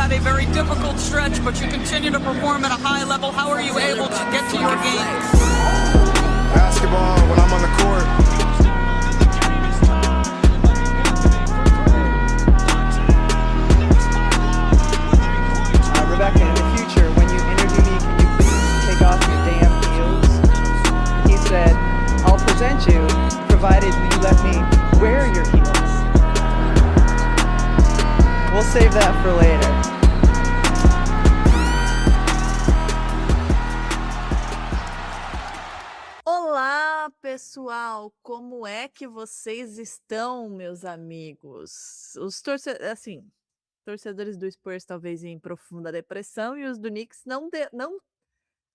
had a very difficult stretch, but you continue to perform at a high level. How are you able to get to your game? Basketball, when I'm on the court. Rebecca, in the future, when you interview me, can you please take off your damn heels? He said, I'll present you, provided you let me wear your heels. We'll save that for later. Olá, pessoal! Como é que vocês estão, meus amigos? Os torcedores do Spurs talvez em profunda depressão e os do Knicks não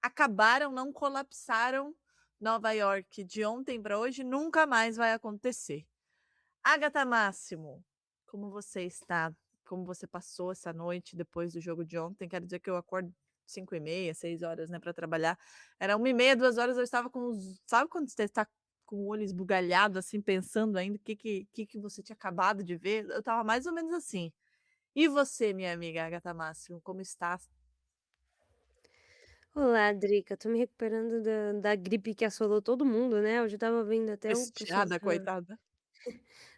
acabaram, não colapsaram. Nova York de ontem para hoje nunca mais vai acontecer. Agatha Máximo, como você está? Como você passou essa noite depois do jogo de ontem? Quero dizer que eu acordo 5h30, 6 horas, né, para trabalhar. Era 1h30, 2 horas, eu estava com os... Sabe quando você está com o olho esbugalhado, assim, pensando ainda o que você tinha acabado de ver? Eu estava mais ou menos assim. E você, minha amiga Agatha Máximo, como está? Olá, Drica. Tô me recuperando da gripe que assolou todo mundo, né? Hoje eu estava vendo até o pessoal Resfriada, coitada.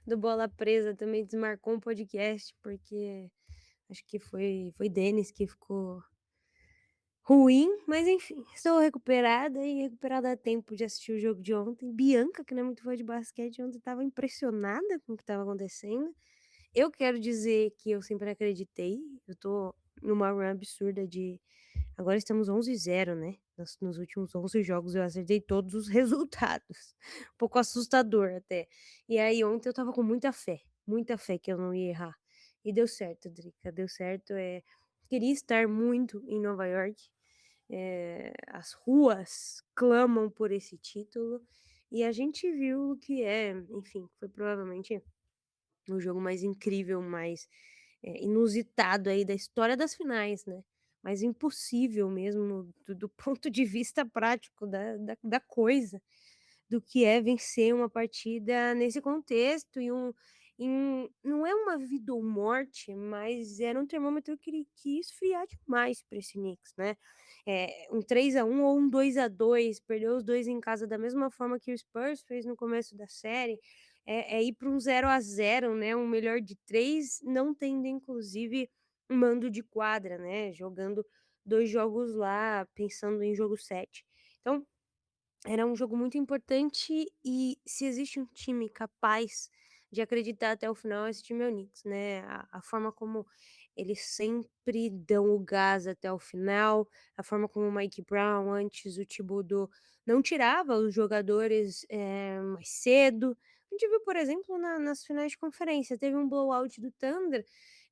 do Bola Presa também desmarcou um podcast, porque acho que foi Denis que ficou ruim, mas enfim, estou recuperada e recuperada a tempo de assistir o jogo de ontem. Bianca, que não é muito fã de basquete, ontem estava impressionada com o que estava acontecendo. Eu quero dizer que eu sempre acreditei, eu tô numa run absurda de agora estamos 11-0, né, nos últimos 11 jogos eu acertei todos os resultados, um pouco assustador até. E aí ontem eu estava com muita fé que eu não ia errar. E deu certo, Drica, deu certo, queria estar muito em Nova York, as ruas clamam por esse título, e a gente viu que enfim, foi provavelmente o jogo mais incrível, mais, inusitado aí da história das finais, né. Mais impossível mesmo do ponto de vista prático da coisa, do que é vencer uma partida nesse contexto não é uma vida ou morte, mas era um termômetro que ele quis esfriar demais para esse Knicks, né. Um 3-1 ou um 2-2, perdeu os 2 em casa da mesma forma que o Spurs fez no começo da série, ir para um 0-0, né, um melhor de 3, não tendo inclusive um mando de quadra, né, jogando 2 jogos lá, pensando em jogo 7. Então, era um jogo muito importante e se existe um time capaz de acreditar até o final, esse time é o Knicks, né. A forma como eles sempre dão o gás até o final, a forma como o Mike Brown, antes o Thibodeau, não tirava os jogadores, mais cedo. A gente viu, por exemplo, nas finais de conferência, teve um blowout do Thunder,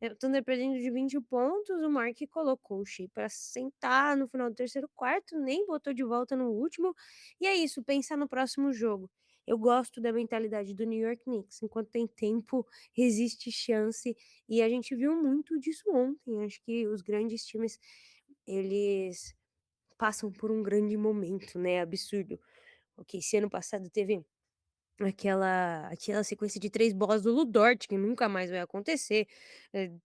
o Thunder perdendo de 20 pontos, o Mark colocou o Shea pra sentar no final do terceiro quarto, nem botou de volta no último, e é isso, pensar no próximo jogo. Eu gosto da mentalidade do New York Knicks, enquanto tem tempo, existe chance, e a gente viu muito disso ontem. Acho que os grandes times, eles passam por um grande momento, né, absurdo. Ok, esse ano passado teve aquela sequência de 3 bolas do Lu Dort, que nunca mais vai acontecer.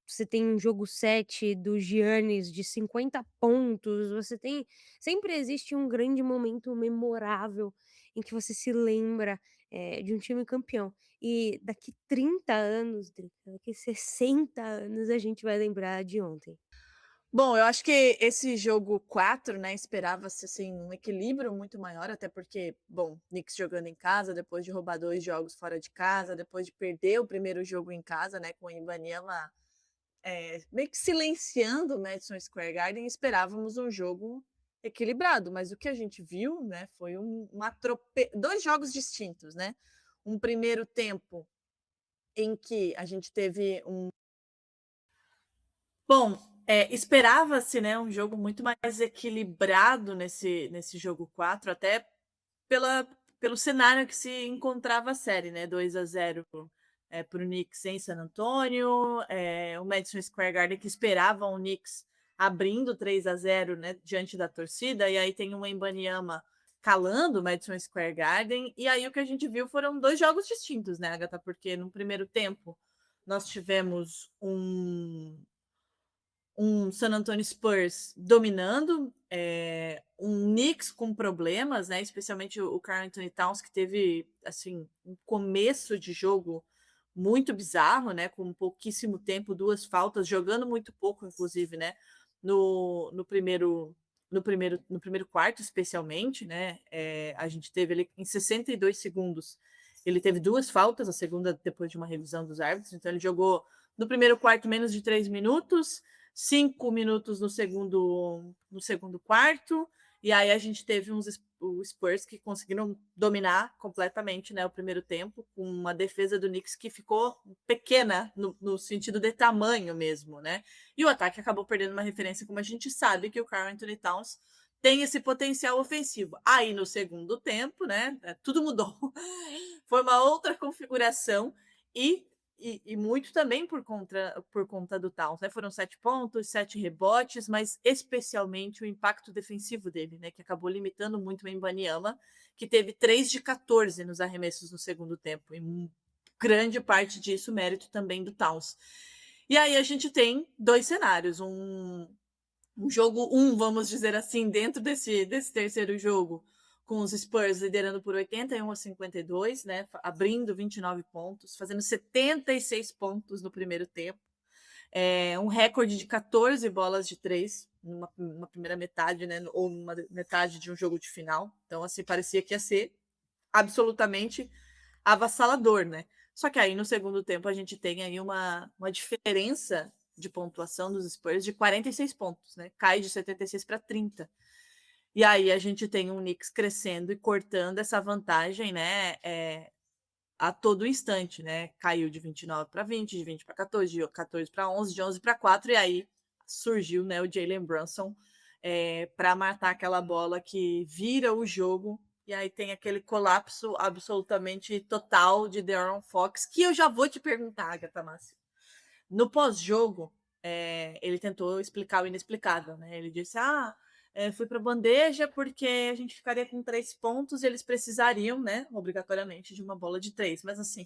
Você tem um jogo 7 do Giannis de 50 pontos, você tem sempre existe um grande momento memorável em que você se lembra, de um time campeão. E daqui 30 anos, Drica, daqui 60 anos, a gente vai lembrar de ontem. Bom, eu acho que esse jogo 4, né, esperava-se, assim, um equilíbrio muito maior, até porque, bom, Knicks jogando em casa, depois de roubar 2 jogos fora de casa, depois de perder o primeiro jogo em casa, né, com o Ibanema, meio que silenciando o Madison Square Garden, esperávamos um jogo equilibrado, mas o que a gente viu, né, foi 2 jogos distintos, né. Um primeiro tempo em que a gente teve Bom, esperava-se, né, um jogo muito mais equilibrado nesse jogo 4, até pelo cenário que se encontrava a série, né, 2-0 para o Knicks em San Antonio, o Madison Square Garden que esperava o Knicks abrindo 3-0, né, diante da torcida, e aí tem o Wembanyama calando o Madison Square Garden, e aí o que a gente viu foram 2 jogos distintos, né, Agatha, porque no primeiro tempo nós tivemos um San Antonio Spurs dominando, um Knicks com problemas, né? Especialmente o Karl Anthony Towns, que teve assim um começo de jogo muito bizarro, né? Com pouquíssimo tempo, 2 faltas, jogando muito pouco, inclusive, né? No primeiro quarto, especialmente, né? A gente teve ele em 62 segundos. Ele teve 2 faltas, a segunda depois de uma revisão dos árbitros, então ele jogou no primeiro quarto menos de 3 minutos, 5 minutos no segundo quarto, e aí a gente teve o Spurs que conseguiram dominar completamente, né, o primeiro tempo, com uma defesa do Knicks que ficou pequena no sentido de tamanho mesmo, né? E o ataque acabou perdendo uma referência, como a gente sabe que o Karl Anthony Towns tem esse potencial ofensivo. Aí no segundo tempo, né, tudo mudou. Foi uma outra configuração e muito também por conta do Towns, né? Foram 7 pontos, 7 rebotes, mas especialmente o impacto defensivo dele, né? Que acabou limitando muito o Wembanyama, que teve 3 de 14 nos arremessos no segundo tempo. E grande parte disso, mérito também do Towns. E aí a gente tem 2 cenários. Um jogo vamos dizer assim, dentro desse terceiro jogo, com os Spurs liderando por 81-52, né? Abrindo 29 pontos, fazendo 76 pontos no primeiro tempo. Um recorde de 14 bolas de 3 numa primeira metade, né? Ou numa metade de um jogo de final. Então, assim, parecia que ia ser absolutamente avassalador, né? Só que aí no segundo tempo a gente tem aí uma diferença de pontuação dos Spurs de 46 pontos, né? Cai de 76 para 30. E aí a gente tem um Knicks crescendo e cortando essa vantagem, né? A todo instante, né? Caiu de 29 para 20, de 20 para 14, de 14 para 11, de 11 para 4, e aí surgiu, né, o Jalen Brunson para matar aquela bola que vira o jogo. E aí tem aquele colapso absolutamente total de De'Aaron Fox, que eu já vou te perguntar, Agatha Márcio. No pós-jogo, ele tentou explicar o inexplicável, né? Ele disse: fui para bandeja porque a gente ficaria com 3 pontos e eles precisariam, né, obrigatoriamente, de uma bola de 3. Mas assim,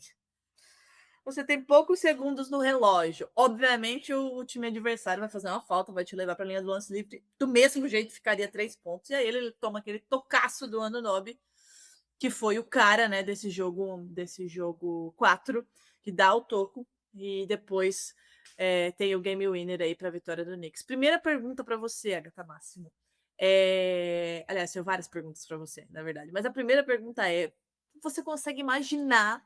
você tem poucos segundos no relógio. Obviamente, o time adversário vai fazer uma falta, vai te levar para a linha do lance livre. Do mesmo jeito, ficaria 3 pontos. E aí ele toma aquele tocaço do Anunoby, que foi o cara, né, desse jogo 4, que dá o toco. E depois tem o game winner aí para a vitória do Knicks. Primeira pergunta para você, Agatha Máximo. Aliás, tenho várias perguntas para você, na verdade. Mas a primeira pergunta é: você consegue imaginar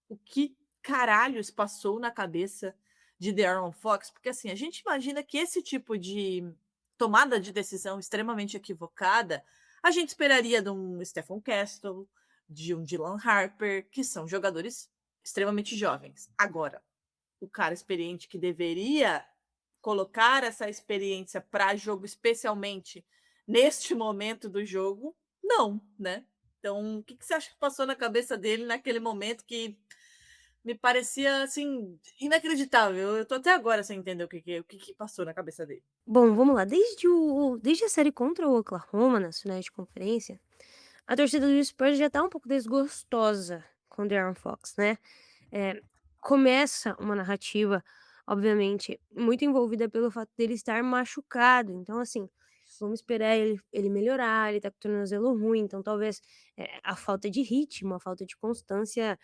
o que caralhos passou na cabeça de De'Aaron Fox? Porque assim, a gente imagina que esse tipo de tomada de decisão extremamente equivocada, a gente esperaria de um Stephen Castle, de um Dylan Harper, que são jogadores extremamente jovens. Agora, o cara experiente que deveria colocar essa experiência para jogo, especialmente neste momento do jogo, não, né? Então, o que você acha que passou na cabeça dele naquele momento que me parecia, assim, inacreditável? Eu tô até agora sem entender o que passou na cabeça dele. Bom, vamos lá. Desde a série contra o Oklahoma, nas finais de conferência, a torcida do Spurs já tá um pouco desgostosa com o De'Aaron Fox, né? Começa uma narrativa, obviamente, muito envolvida pelo fato dele estar machucado. Então, assim, vamos esperar ele melhorar, ele tá com o tornozelo ruim, então talvez a falta de ritmo, a falta de constância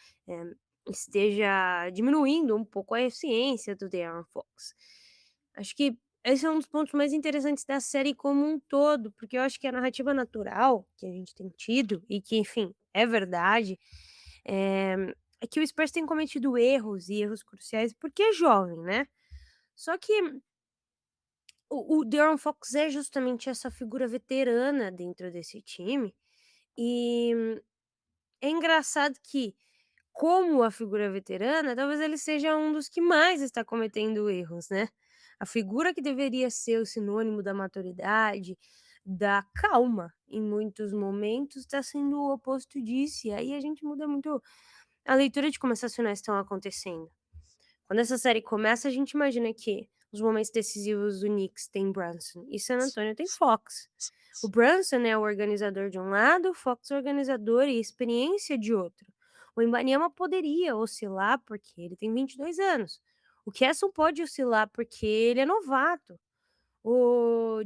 esteja diminuindo um pouco a eficiência do De'Aaron Fox. Acho que esse é um dos pontos mais interessantes da série como um todo, porque eu acho que a narrativa natural que a gente tem tido, e que, enfim, é verdade, é, é que o Spurs tem cometido erros e erros cruciais porque é jovem, né? Só que o De'Aaron Fox é justamente essa figura veterana dentro desse time, e é engraçado que, como a figura veterana, talvez ele seja um dos que mais está cometendo erros, né? A figura que deveria ser o sinônimo da maturidade, da calma, em muitos momentos, está sendo o oposto disso. E aí a gente muda muito a leitura de como essas finais estão acontecendo. Quando essa série começa, a gente imagina que os momentos decisivos do Knicks tem Brunson e San Antonio tem Fox. O Brunson é o organizador de um lado, o Fox é o organizador e experiência de outro. O Wembanyama poderia oscilar porque ele tem 22 anos. O Castle pode oscilar, porque ele é novato. O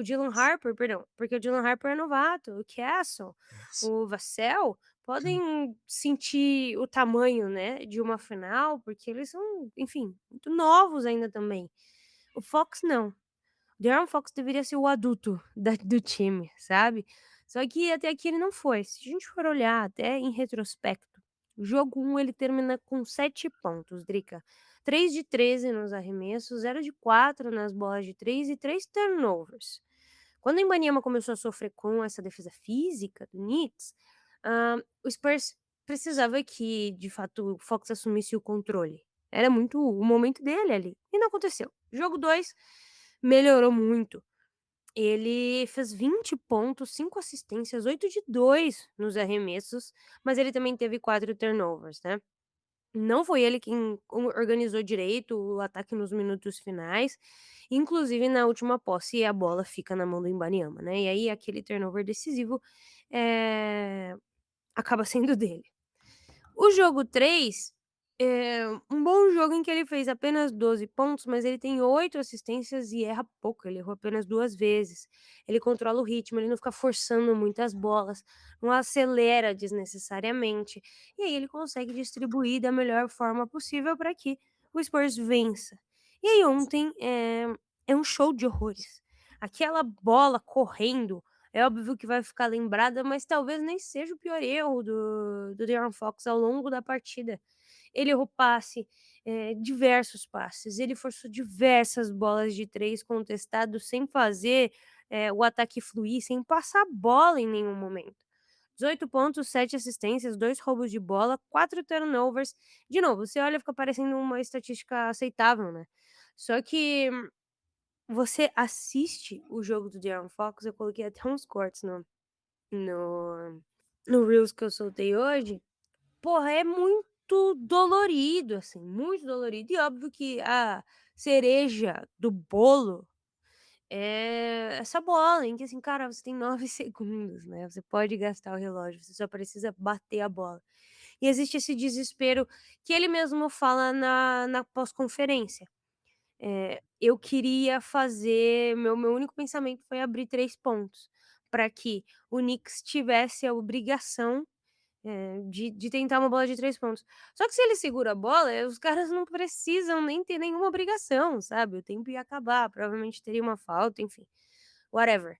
Dylan Harper, perdão, porque o Dylan Harper é novato, o Castle, o Vassell podem sentir o tamanho, né, de uma final, porque eles são, enfim, muito novos ainda também. O Fox não. O De'Aaron Fox deveria ser o adulto do time, sabe. Só que até aqui ele não foi. Se a gente for olhar até em retrospecto, o jogo 1 ele termina com 7 pontos, Drica. 3 de 13 nos arremessos, 0 de 4 nas bolas de 3 e 3 turnovers. Quando o Wembanyama começou a sofrer com essa defesa física do Knicks, o Spurs precisava que, de fato, o Fox assumisse o controle. Era muito o momento dele ali, e não aconteceu. Jogo 2 melhorou muito. Ele fez 20 pontos, 5 assistências, 8 de 2 nos arremessos, mas ele também teve 4 turnovers, né. Não foi ele quem organizou direito o ataque nos minutos finais, inclusive na última posse a bola fica na mão do Wembanyama, né, e aí aquele turnover decisivo, eh, acaba sendo dele. O jogo 3 é um bom jogo em que ele fez apenas 12 pontos, mas ele tem 8 assistências e erra pouco, ele errou apenas 2 vezes. Ele controla o ritmo, ele não fica forçando muitas bolas, não acelera desnecessariamente, e aí ele consegue distribuir da melhor forma possível para que o Spurs vença. E aí ontem, é um show de horrores. Aquela bola correndo, é óbvio que vai ficar lembrada, mas talvez nem seja o pior erro do De'Aaron Fox ao longo da partida. Ele errou passe, diversos passes, ele forçou diversas bolas de 3 contestados sem fazer, o ataque fluir, sem passar a bola em nenhum momento. 18 pontos, 7 assistências, 2 roubos de bola, 4 turnovers. De novo, você olha, fica parecendo uma estatística aceitável, né. Só que você assiste o jogo do De'Aaron Fox, eu coloquei até uns cortes no no reels que eu soltei hoje. Porra, é muito dolorido, assim, muito dolorido. E óbvio que a cereja do bolo é essa bola, em que assim, cara, você tem 9 segundos, né, você pode gastar o relógio, você só precisa bater a bola. E existe esse desespero que ele mesmo fala na pós-conferência. Eu queria fazer meu único pensamento foi abrir 3 pontos, para que o Knicks tivesse a obrigação, de tentar uma bola de 3 pontos. Só que se ele segura a bola, os caras não precisam nem ter nenhuma obrigação, sabe, o tempo ia acabar, provavelmente teria uma falta, enfim, whatever.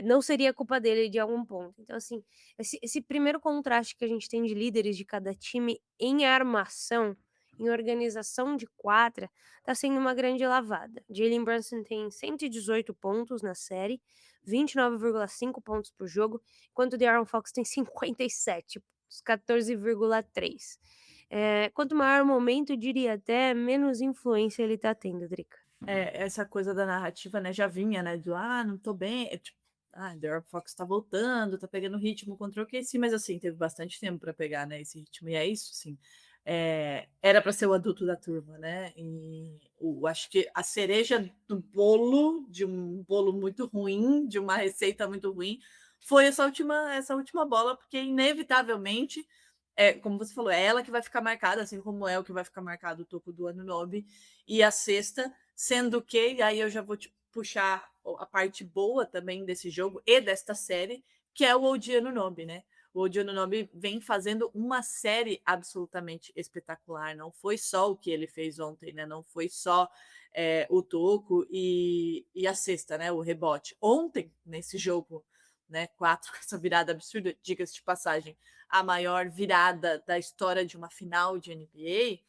Não seria culpa dele de algum ponto. Então, assim, esse primeiro contraste que a gente tem de líderes de cada time em armação, em organização de quadra, tá sendo uma grande lavada. Jalen Brunson tem 118 pontos na série, 29,5 pontos por jogo, enquanto o De'Aaron Fox tem 57 pontos, 14,3. Quanto maior o momento, eu diria até menos influência ele tá tendo, Drica. Essa coisa da narrativa, né, já vinha, né, do: "Ah, não tô bem", tipo, De'Aaron Fox tá voltando, tá pegando ritmo contra o OKC, mas assim, teve bastante tempo pra pegar, né, esse ritmo, e é isso, assim, era pra ser o adulto da turma, né, e acho que a cereja do bolo, de um bolo muito ruim, de uma receita muito ruim, foi essa última bola, porque inevitavelmente, como você falou, é ela que vai ficar marcada, assim como é o que vai ficar marcado o topo do Anunoby, e a cesta, sendo que, e aí eu já vou te puxar a parte boa também desse jogo e desta série, que é o OG Anunoby, né. O OG Anunoby vem fazendo uma série absolutamente espetacular, não foi só o que ele fez ontem, né, não foi só, o toco e a cesta, né, o rebote. Ontem, nesse jogo, né, 4, com essa virada absurda, diga-se de passagem, a maior virada da história de uma final de NBA,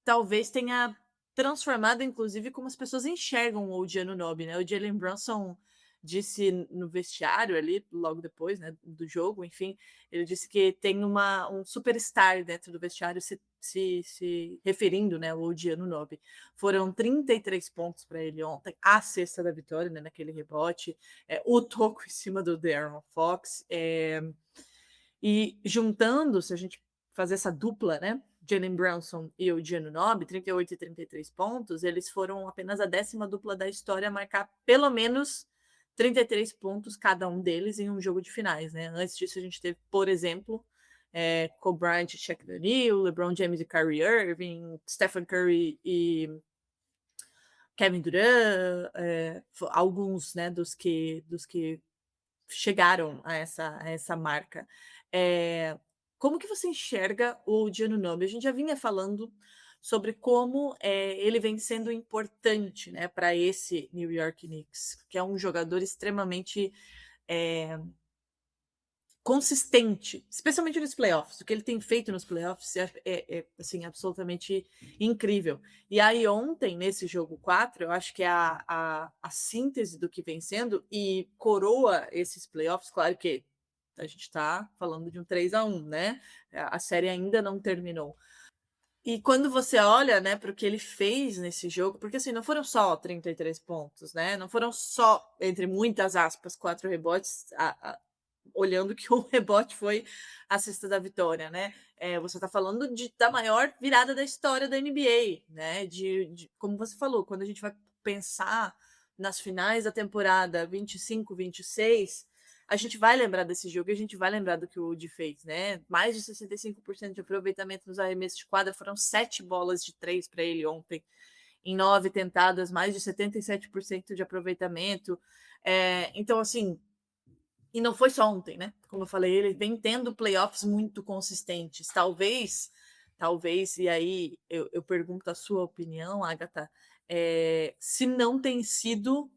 talvez tenha transformado, inclusive, como as pessoas enxergam o OG Anunoby, né. O Jalen Brunson disse no vestiário ali, logo depois, né, do jogo, enfim, ele disse que tem um superstar dentro do vestiário se referindo, né, ao OG Anunoby. Foram 33 pontos para ele ontem, a cesta da vitória, né, naquele rebote, o toco em cima do De'Aaron Fox, e juntando, se a gente fazer essa dupla, né, Jalen Brunson e o Anunoby, 38 e 33 pontos, eles foram apenas a 10ª dupla da história a marcar pelo menos 33 pontos cada um deles em um jogo de finais, né. Antes disso a gente teve, por exemplo, Kobe Bryant e Shaquille O'Neal, LeBron James e Kyrie Irving, Stephen Curry e Kevin Durant, alguns, né, dos que chegaram a essa marca. Como que você enxerga o Giannunobi? A gente já vinha falando sobre como ele vem sendo importante, né, para esse New York Knicks, que é um jogador extremamente é, consistente, especialmente nos playoffs. O que ele tem feito nos playoffs assim, absolutamente incrível. E aí, ontem, nesse jogo 4, eu acho que é a síntese do que vem sendo e coroa esses playoffs. Claro que a gente está falando de um 3-1, né? A série ainda não terminou. E quando você olha, né, para o que ele fez nesse jogo, porque assim, não foram só 33 pontos, né? Não foram só, entre muitas aspas, 4 rebotes, olhando que o rebote foi a cesta da vitória, né? Você está falando da maior virada da história da NBA, né? Como você falou, quando a gente vai pensar nas finais da temporada 25, 26, a gente vai lembrar desse jogo e a gente vai lembrar do que o Woody fez, né? Mais de 65% de aproveitamento nos arremessos de quadra, foram 7 bolas de 3 para ele ontem, em 9 tentadas, mais de 77% de aproveitamento. Então, assim, e não foi só ontem, né? Como eu falei, ele vem tendo playoffs muito consistentes. Talvez, e aí eu pergunto a sua opinião, Agatha, se não tem sido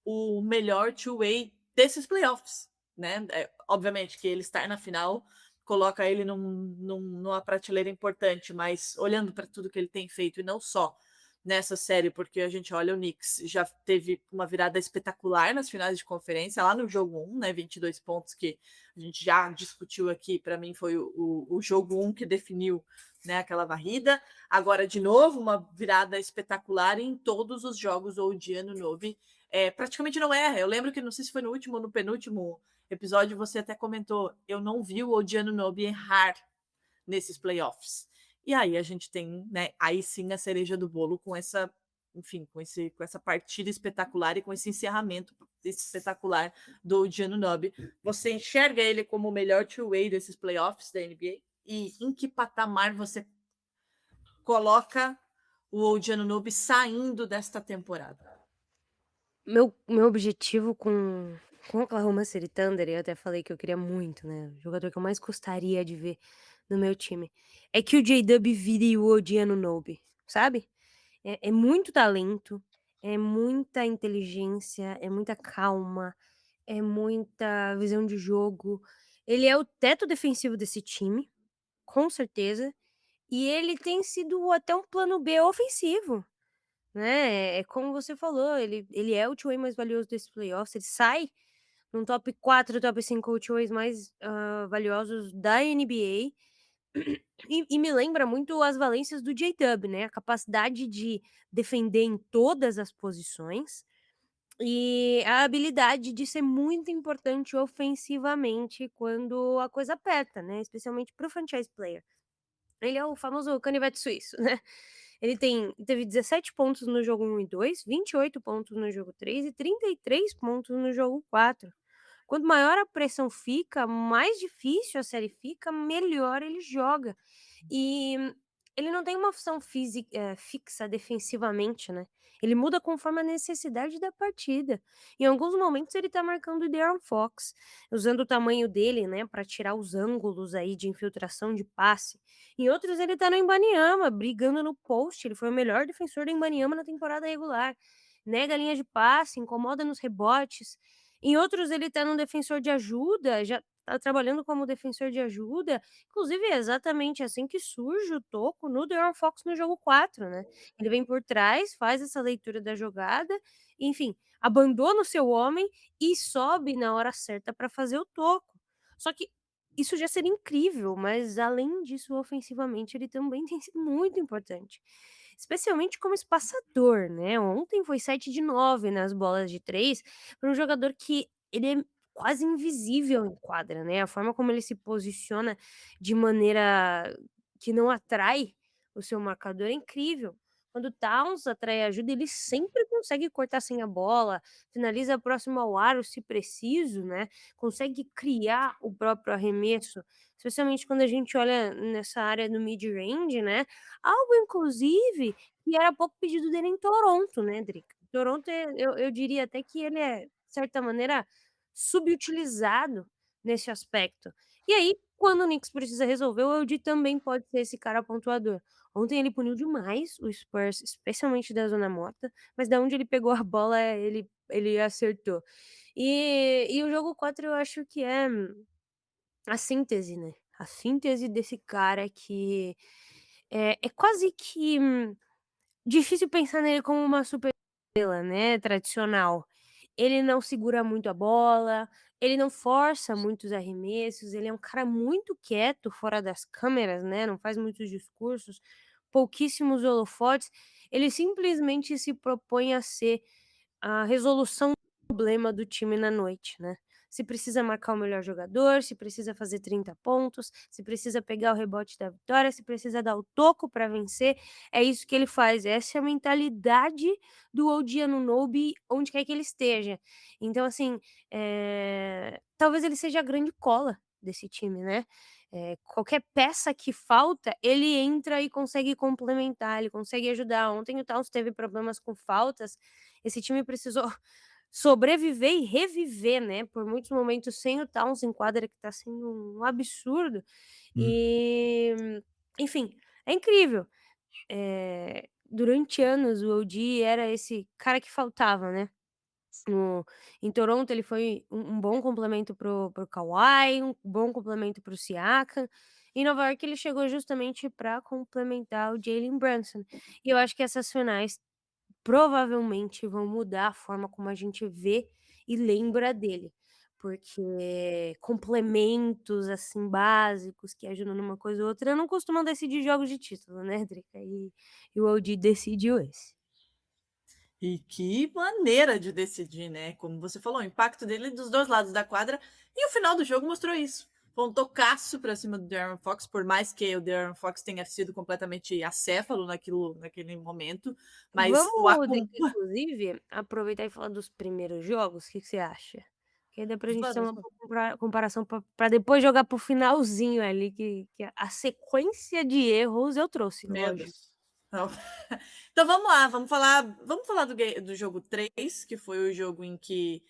o melhor two-way desses playoffs, né? Obviamente que ele estar na final coloca ele numa prateleira importante, mas olhando para tudo que ele tem feito, e não só nessa série, porque a gente olha o Knicks, já teve uma virada espetacular nas finais de conferência, lá no jogo 1, né, 22 pontos que a gente já discutiu aqui, para mim foi o jogo 1 que definiu, né, aquela varrida. Agora, de novo, uma virada espetacular em todos os jogos ou de Anunoby, praticamente não erra. Eu lembro que, não sei se foi no último ou no penúltimo episódio, você até comentou, eu não vi o Odiano Nobi errar nesses playoffs. E aí a gente tem, né, aí sim a cereja do bolo com essa, enfim, com essa partida espetacular e com esse encerramento espetacular do Giannunobi. Você enxerga ele como o melhor two-way desses playoffs da NBA? E em que patamar você coloca o Giannunobi saindo desta temporada? Meu objetivo com o Oklahoma City Thunder, eu até falei que eu queria muito, né, o jogador que eu mais gostaria de ver no meu time, é que o J-Dub vire o OG Anunoby, sabe? É muito talento, é muita inteligência, é muita calma, é muita visão de jogo. Ele é o teto defensivo desse time, com certeza, e ele tem sido até um plano B ofensivo. Né, é como você falou, ele é o two-way mais valioso desses playoffs, ele sai num top 4, top 5 two-ways mais, valiosos da NBA, e me lembra muito as valências do J-Dub, né, a capacidade de defender em todas as posições, e a habilidade de ser muito importante ofensivamente quando a coisa aperta, né, especialmente para o franchise player. Ele é o famoso canivete suíço, né. Ele teve 17 pontos no jogo 1 e 2, 28 pontos no jogo 3 e 33 pontos no jogo 4. Quanto maior a pressão fica, mais difícil a série fica, melhor ele joga. E ele não tem uma função fixa defensivamente, né. Ele muda conforme a necessidade da partida. Em alguns momentos ele tá marcando o De'Aaron Fox, usando o tamanho dele, né, pra tirar os ângulos aí de infiltração de passe. Em outros ele tá no Embanyama, brigando no post, ele foi o melhor defensor do Embanyama na temporada regular. Nega a linha de passe, incomoda nos rebotes. Em outros ele tá num defensor de ajuda, já tá trabalhando como defensor de ajuda, inclusive é exatamente assim que surge o toco no De'Aaron Fox no jogo 4, né. Ele vem por trás, faz essa leitura da jogada, enfim, abandona o seu homem e sobe na hora certa para fazer o toco. Só que isso já seria incrível, mas além disso, ofensivamente, ele também tem sido muito importante, especialmente como espaçador, né. Ontem foi 7 de 9 nas bolas de 3 para um jogador que ele é quase invisível em quadra, né, a forma como ele se posiciona de maneira que não atrai o seu marcador é incrível. Quando o Towns atrai ajuda, ele sempre consegue cortar sem a bola, finaliza próximo ao aro se preciso, né, consegue criar o próprio arremesso, especialmente quando a gente olha nessa área do mid-range, né, algo inclusive que era pouco pedido dele em Toronto, né, Drica. Toronto eu diria até que ele é, de certa maneira, subutilizado nesse aspecto. E aí, quando o Knicks precisa resolver, o LG também pode ser esse cara pontuador. Ontem ele puniu demais o Spurs, especialmente da zona morta, mas da onde ele pegou a bola, ele acertou. E o jogo 4 eu acho que é a síntese, né, a síntese desse cara que é quase que difícil pensar nele como uma super estrela, né, tradicional. Ele não segura muito a bola, ele não força muitos arremessos, ele é um cara muito quieto fora das câmeras, né, não faz muitos discursos, pouquíssimos holofotes, ele simplesmente se propõe a ser a resolução do problema do time na noite, né. Se precisa marcar o melhor jogador, se precisa fazer 30 pontos, se precisa pegar o rebote da vitória, se precisa dar o toco para vencer, é isso que ele faz, essa é a mentalidade do OG Anunoby onde quer que ele esteja. Então assim, talvez ele seja a grande cola desse time, né. Qualquer peça que falta, ele entra e consegue complementar, ele consegue ajudar. Ontem o Towns teve problemas com faltas, esse time precisou sobreviver e reviver, né, por muitos momentos sem o Towns em quadra, que tá sendo um absurdo. Hum. E, enfim, é incrível. Durante anos o OG era esse cara que faltava, né. No Em Toronto ele foi um bom complemento para o Kawhi, um bom complemento para o Siakam. Em Nova York ele chegou justamente para complementar o Jalen Brunson. E eu acho que essas finais provavelmente vão mudar a forma como a gente vê e lembra dele, porque complementos, assim, básicos que ajudam numa coisa ou outra não costumam decidir jogos de título, né, Drica, e o OG decidiu esse. E que maneira de decidir, né? Como você falou, o impacto dele dos dois lados da quadra. E o final do jogo mostrou isso. Foi um tocaço para cima do De'Aaron Fox, por mais que o De'Aaron Fox tenha sido completamente acéfalo naquele momento. Mas o Vamos, acúmulo. Drica, inclusive, aproveitar e falar dos primeiros jogos, o que que você acha? Que aí dá pra gente ter uma boa comparação pra depois jogar para o finalzinho ali que a sequência de erros eu trouxe, Meu lógico. Deus. Não. Então vamos lá, vamos falar do jogo 3, que foi o jogo em que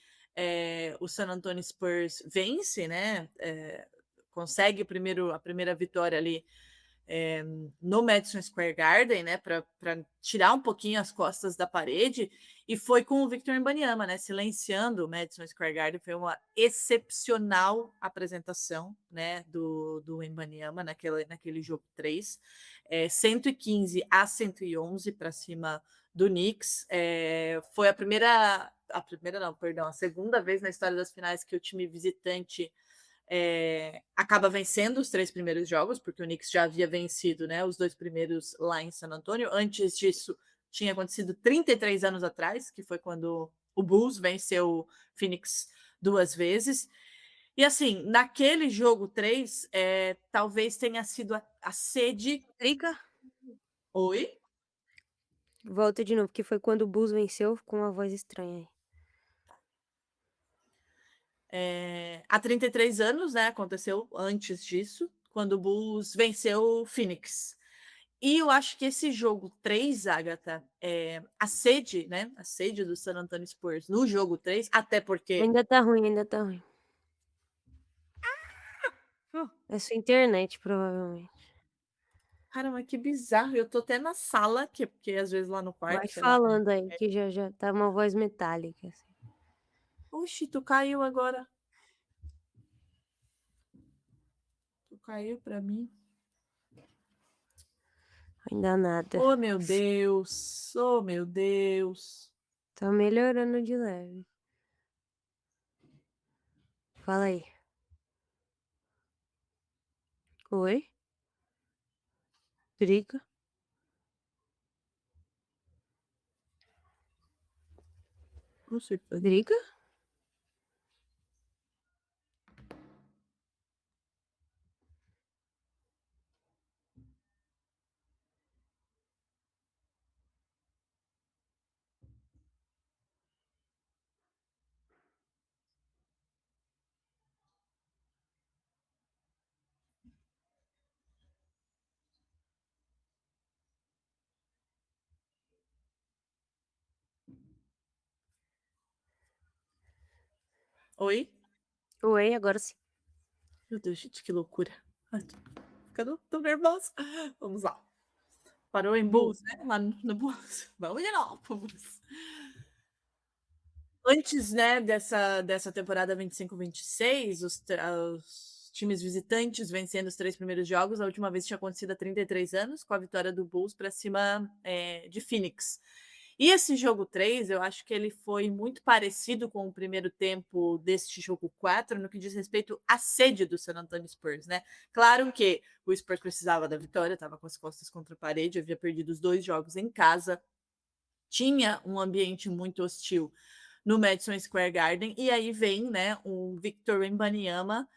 o San Antonio Spurs vence, né? Consegue a primeira vitória ali é, no Madison Square Garden, né, para tirar um pouquinho as costas da parede, e foi com o Victor Wembanyama, né, silenciando o Madison Square Garden. Foi uma excepcional apresentação, né, do Wembanyama naquele jogo 3, 115-111 para cima do Knicks. Foi a segunda vez na história das finais que o time visitante acaba vencendo os 3 primeiros jogos, porque o Knicks já havia vencido, né, os 2 primeiros lá em San Antonio. Antes disso, tinha acontecido 33 anos atrás, que foi quando o Bulls venceu o Phoenix 2 vezes. E assim, naquele jogo 3, talvez tenha sido a sede. Drica, Oi? volta de novo, que foi quando o Bulls venceu com uma voz estranha aí. Há 33 anos, né? Aconteceu antes disso, quando o Bulls venceu o Phoenix. E eu acho que esse jogo 3, Agatha, a sede, né? A sede do San Antonio Spurs no jogo 3, até porque. Ainda tá ruim, ainda tá ruim. É sua internet, provavelmente. Caramba, que bizarro. Eu tô até na sala, porque às vezes lá no Vai quarto, sei lá. falando aí, que já tá uma voz metálica, assim. Oxi, tu caiu agora. Tu caiu pra mim. Ainda nada. Oh, meu Deus. Oh, meu Deus. Tá melhorando de leve. Fala aí. Oi? Drica? Com certeza. Drica? Oi? Oi, agora sim. Meu Deus, gente, que loucura. Ai, tô ficando tão nervosa. Vamos lá. Parou em Bulls, né? Lá no Bulls. Vamos de novo pro Bulls. Antes, né, dessa temporada 25-26, os times visitantes vencendo os 3 primeiros jogos. A última vez tinha acontecido há 33 anos, com a vitória do Bulls para cima, de Phoenix. E esse jogo 3, eu acho que ele foi muito parecido com o primeiro tempo deste jogo 4, no que diz respeito à sede do San Antonio Spurs, né? Claro que o Spurs precisava da vitória, estava com as costas contra a parede, havia perdido os 2 jogos em casa, tinha um ambiente muito hostil no Madison Square Garden, e aí vem, né, o Victor Wembanyama,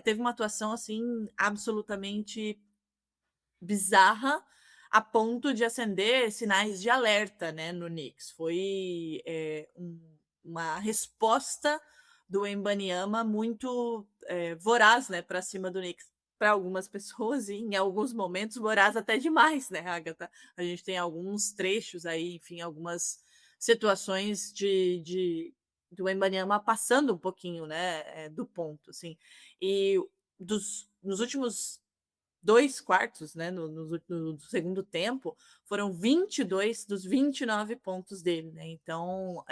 teve uma atuação, assim, absolutamente bizarra, a ponto de acender sinais de alerta, né, no Knicks. Foi uma resposta do Wembanyama muito voraz, né, para cima do Knicks. Para algumas pessoas, e em alguns momentos, voraz até demais, né, Agatha? A gente tem alguns trechos aí, enfim, algumas situações do Wembanyama passando um pouquinho, né, do ponto, assim. E nos últimos 2 quartos, né, no segundo tempo, foram 22 dos 29 pontos dele, né? Então,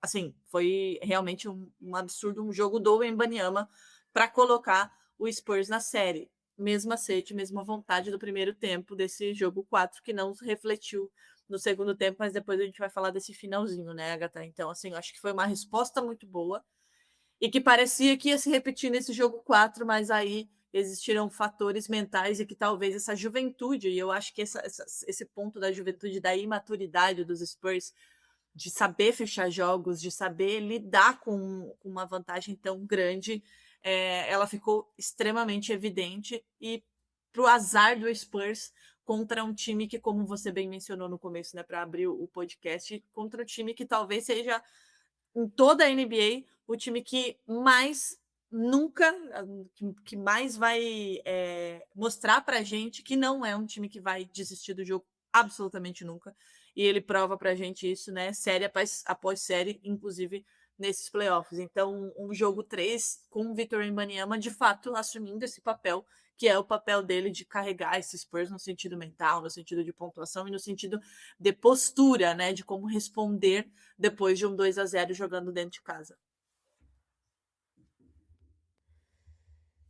assim, foi realmente um absurdo, um jogo do Wembanyama para colocar o Spurs na série. Mesma sede, mesma vontade do primeiro tempo desse jogo 4, que não refletiu no segundo tempo, mas depois a gente vai falar desse finalzinho, né, Agatha? Então, assim, eu acho que foi uma resposta muito boa e que parecia que ia se repetir nesse jogo 4, mas aí existiram fatores mentais e que talvez essa juventude, e eu acho que esse ponto da juventude, da imaturidade dos Spurs, de saber fechar jogos, de saber lidar com uma vantagem tão grande, ela ficou extremamente evidente, e para o azar do Spurs contra um time que, como você bem mencionou no começo, né, para abrir o podcast, contra um time que talvez seja em toda a NBA, o time que mais nunca, que mais vai mostrar pra gente que não é um time que vai desistir do jogo absolutamente nunca. E ele prova pra gente isso, né? Série após série, inclusive nesses playoffs. Então, um jogo 3 com o Victor Wembanyama de fato assumindo esse papel, que é o papel dele de carregar esses Spurs no sentido mental, no sentido de pontuação e no sentido de postura, né? De como responder depois de um 2-0 jogando dentro de casa.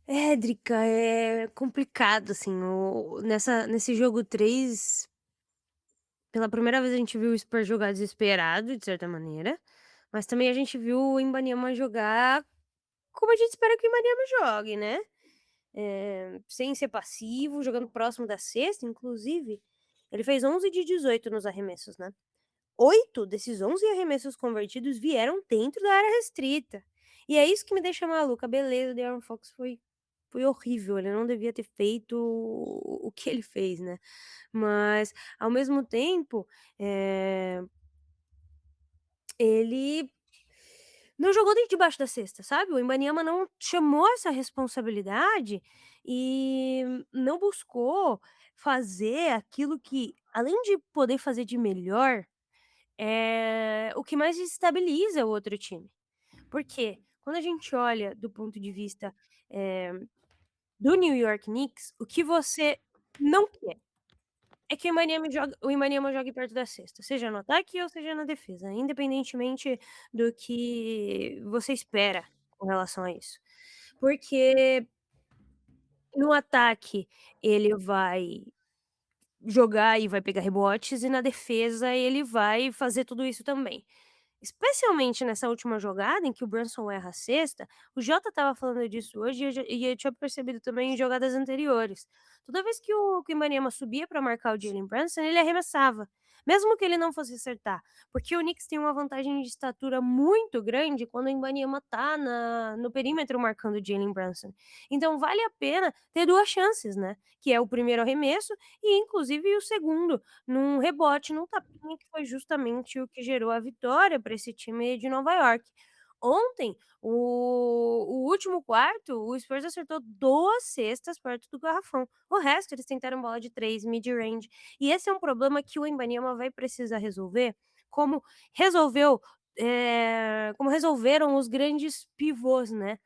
É, Drica, é complicado, assim, nesse jogo 3, pela primeira vez a gente viu o Spurs jogar desesperado, de certa maneira, mas também a gente viu o Imbaniama jogar como a gente espera que o Imbaniama jogue, né? Sem ser passivo, jogando próximo da cesta, inclusive, ele fez 11 de 18 nos arremessos, né? 8 desses 11 arremessos convertidos vieram dentro da área restrita. E é isso que me deixa maluca. Beleza, o De'Aaron Fox foi horrível, ele não devia ter feito o que ele fez, né. Mas, ao mesmo tempo, ele não jogou dentro debaixo da cesta, sabe. O Imbaniama não chamou essa responsabilidade e não buscou fazer aquilo que, além de poder fazer de melhor, o que mais desestabiliza o outro time. Porque quando a gente olha do ponto de vista, eh, do New York Knicks, o que você não quer é que o Wembanyama jogue perto da cesta, seja no ataque ou seja na defesa, independentemente do que você espera com relação a isso. Porque no ataque ele vai jogar e vai pegar rebotes, e na defesa ele vai fazer tudo isso também. Especialmente nessa última jogada em que o Brunson erra a cesta, o Jota estava falando disso hoje e eu tinha percebido também em jogadas anteriores. Toda vez que o Imbaniama subia para marcar o Jalen Brunson, ele arremessava, mesmo que ele não fosse acertar, porque o Knicks tem uma vantagem de estatura muito grande quando o Imbaniama tá no perímetro marcando o Jalen Brunson. Então vale a pena ter 2 chances, né, que é o primeiro arremesso e inclusive o segundo, num rebote, num tapinha, que foi justamente o que gerou a vitória para esse time de Nova York. Ontem, o último quarto, o Spurs acertou 2 cestas perto do garrafão. O resto, eles tentaram bola de 3, mid-range. E esse é um problema que o Wembanyama vai precisar resolver, como resolveu como resolveram os grandes pivôs, né.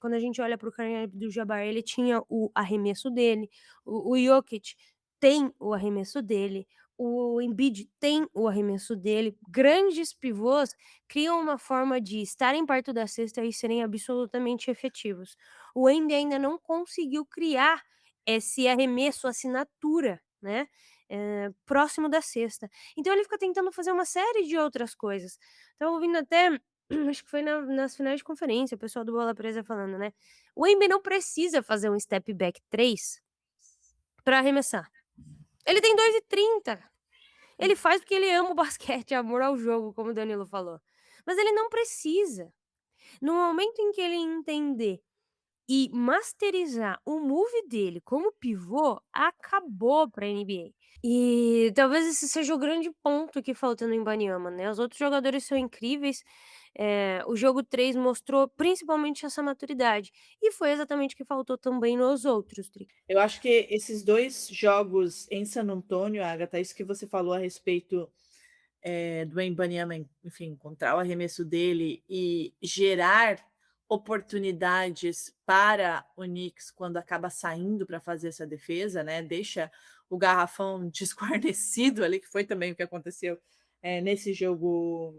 Quando a gente olha para o Kareem Abdul-Jabbar, ele tinha o arremesso dele, o Jokic tem o arremesso dele, o Embiid tem o arremesso dele. Grandes pivôs criam uma forma de estarem perto da cesta e serem absolutamente efetivos. O Embiid ainda não conseguiu criar esse arremesso assinatura, né, próximo da cesta. Então ele fica tentando fazer uma série de outras coisas. Estava ouvindo até, acho que foi nas finais de conferência, o pessoal do Bola Presa falando, né, o Embiid não precisa fazer um step back 3 para arremessar. Ele tem 2,30. Ele faz porque ele ama o basquete, é amor ao jogo, como o Danilo falou. Mas ele não precisa. No momento em que ele entender e masterizar o move dele como pivô, acabou pra NBA. E talvez esse seja o grande ponto que falta no Imbaniama, né. Os outros jogadores são incríveis, o jogo 3 mostrou principalmente essa maturidade, e foi exatamente o que faltou também nos outros, Dri. Eu acho que esses 2 jogos em San Antônio, Agatha, isso que você falou a respeito, do Wembanyama, enfim, encontrar o arremesso dele e gerar oportunidades para o Knicks quando acaba saindo para fazer essa defesa, né, deixa o garrafão desguarnecido ali, que foi também o que aconteceu, nesse jogo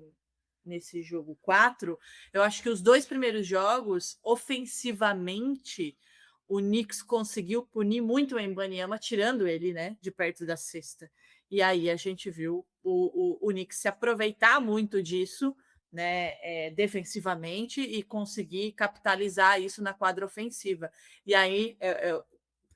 4. Eu acho que os 2 primeiros jogos, ofensivamente, o Knicks conseguiu punir muito o Wembanyama, tirando ele, né, de perto da cesta. E aí a gente viu o Knicks se aproveitar muito disso, né, defensivamente e conseguir capitalizar isso na quadra ofensiva. E aí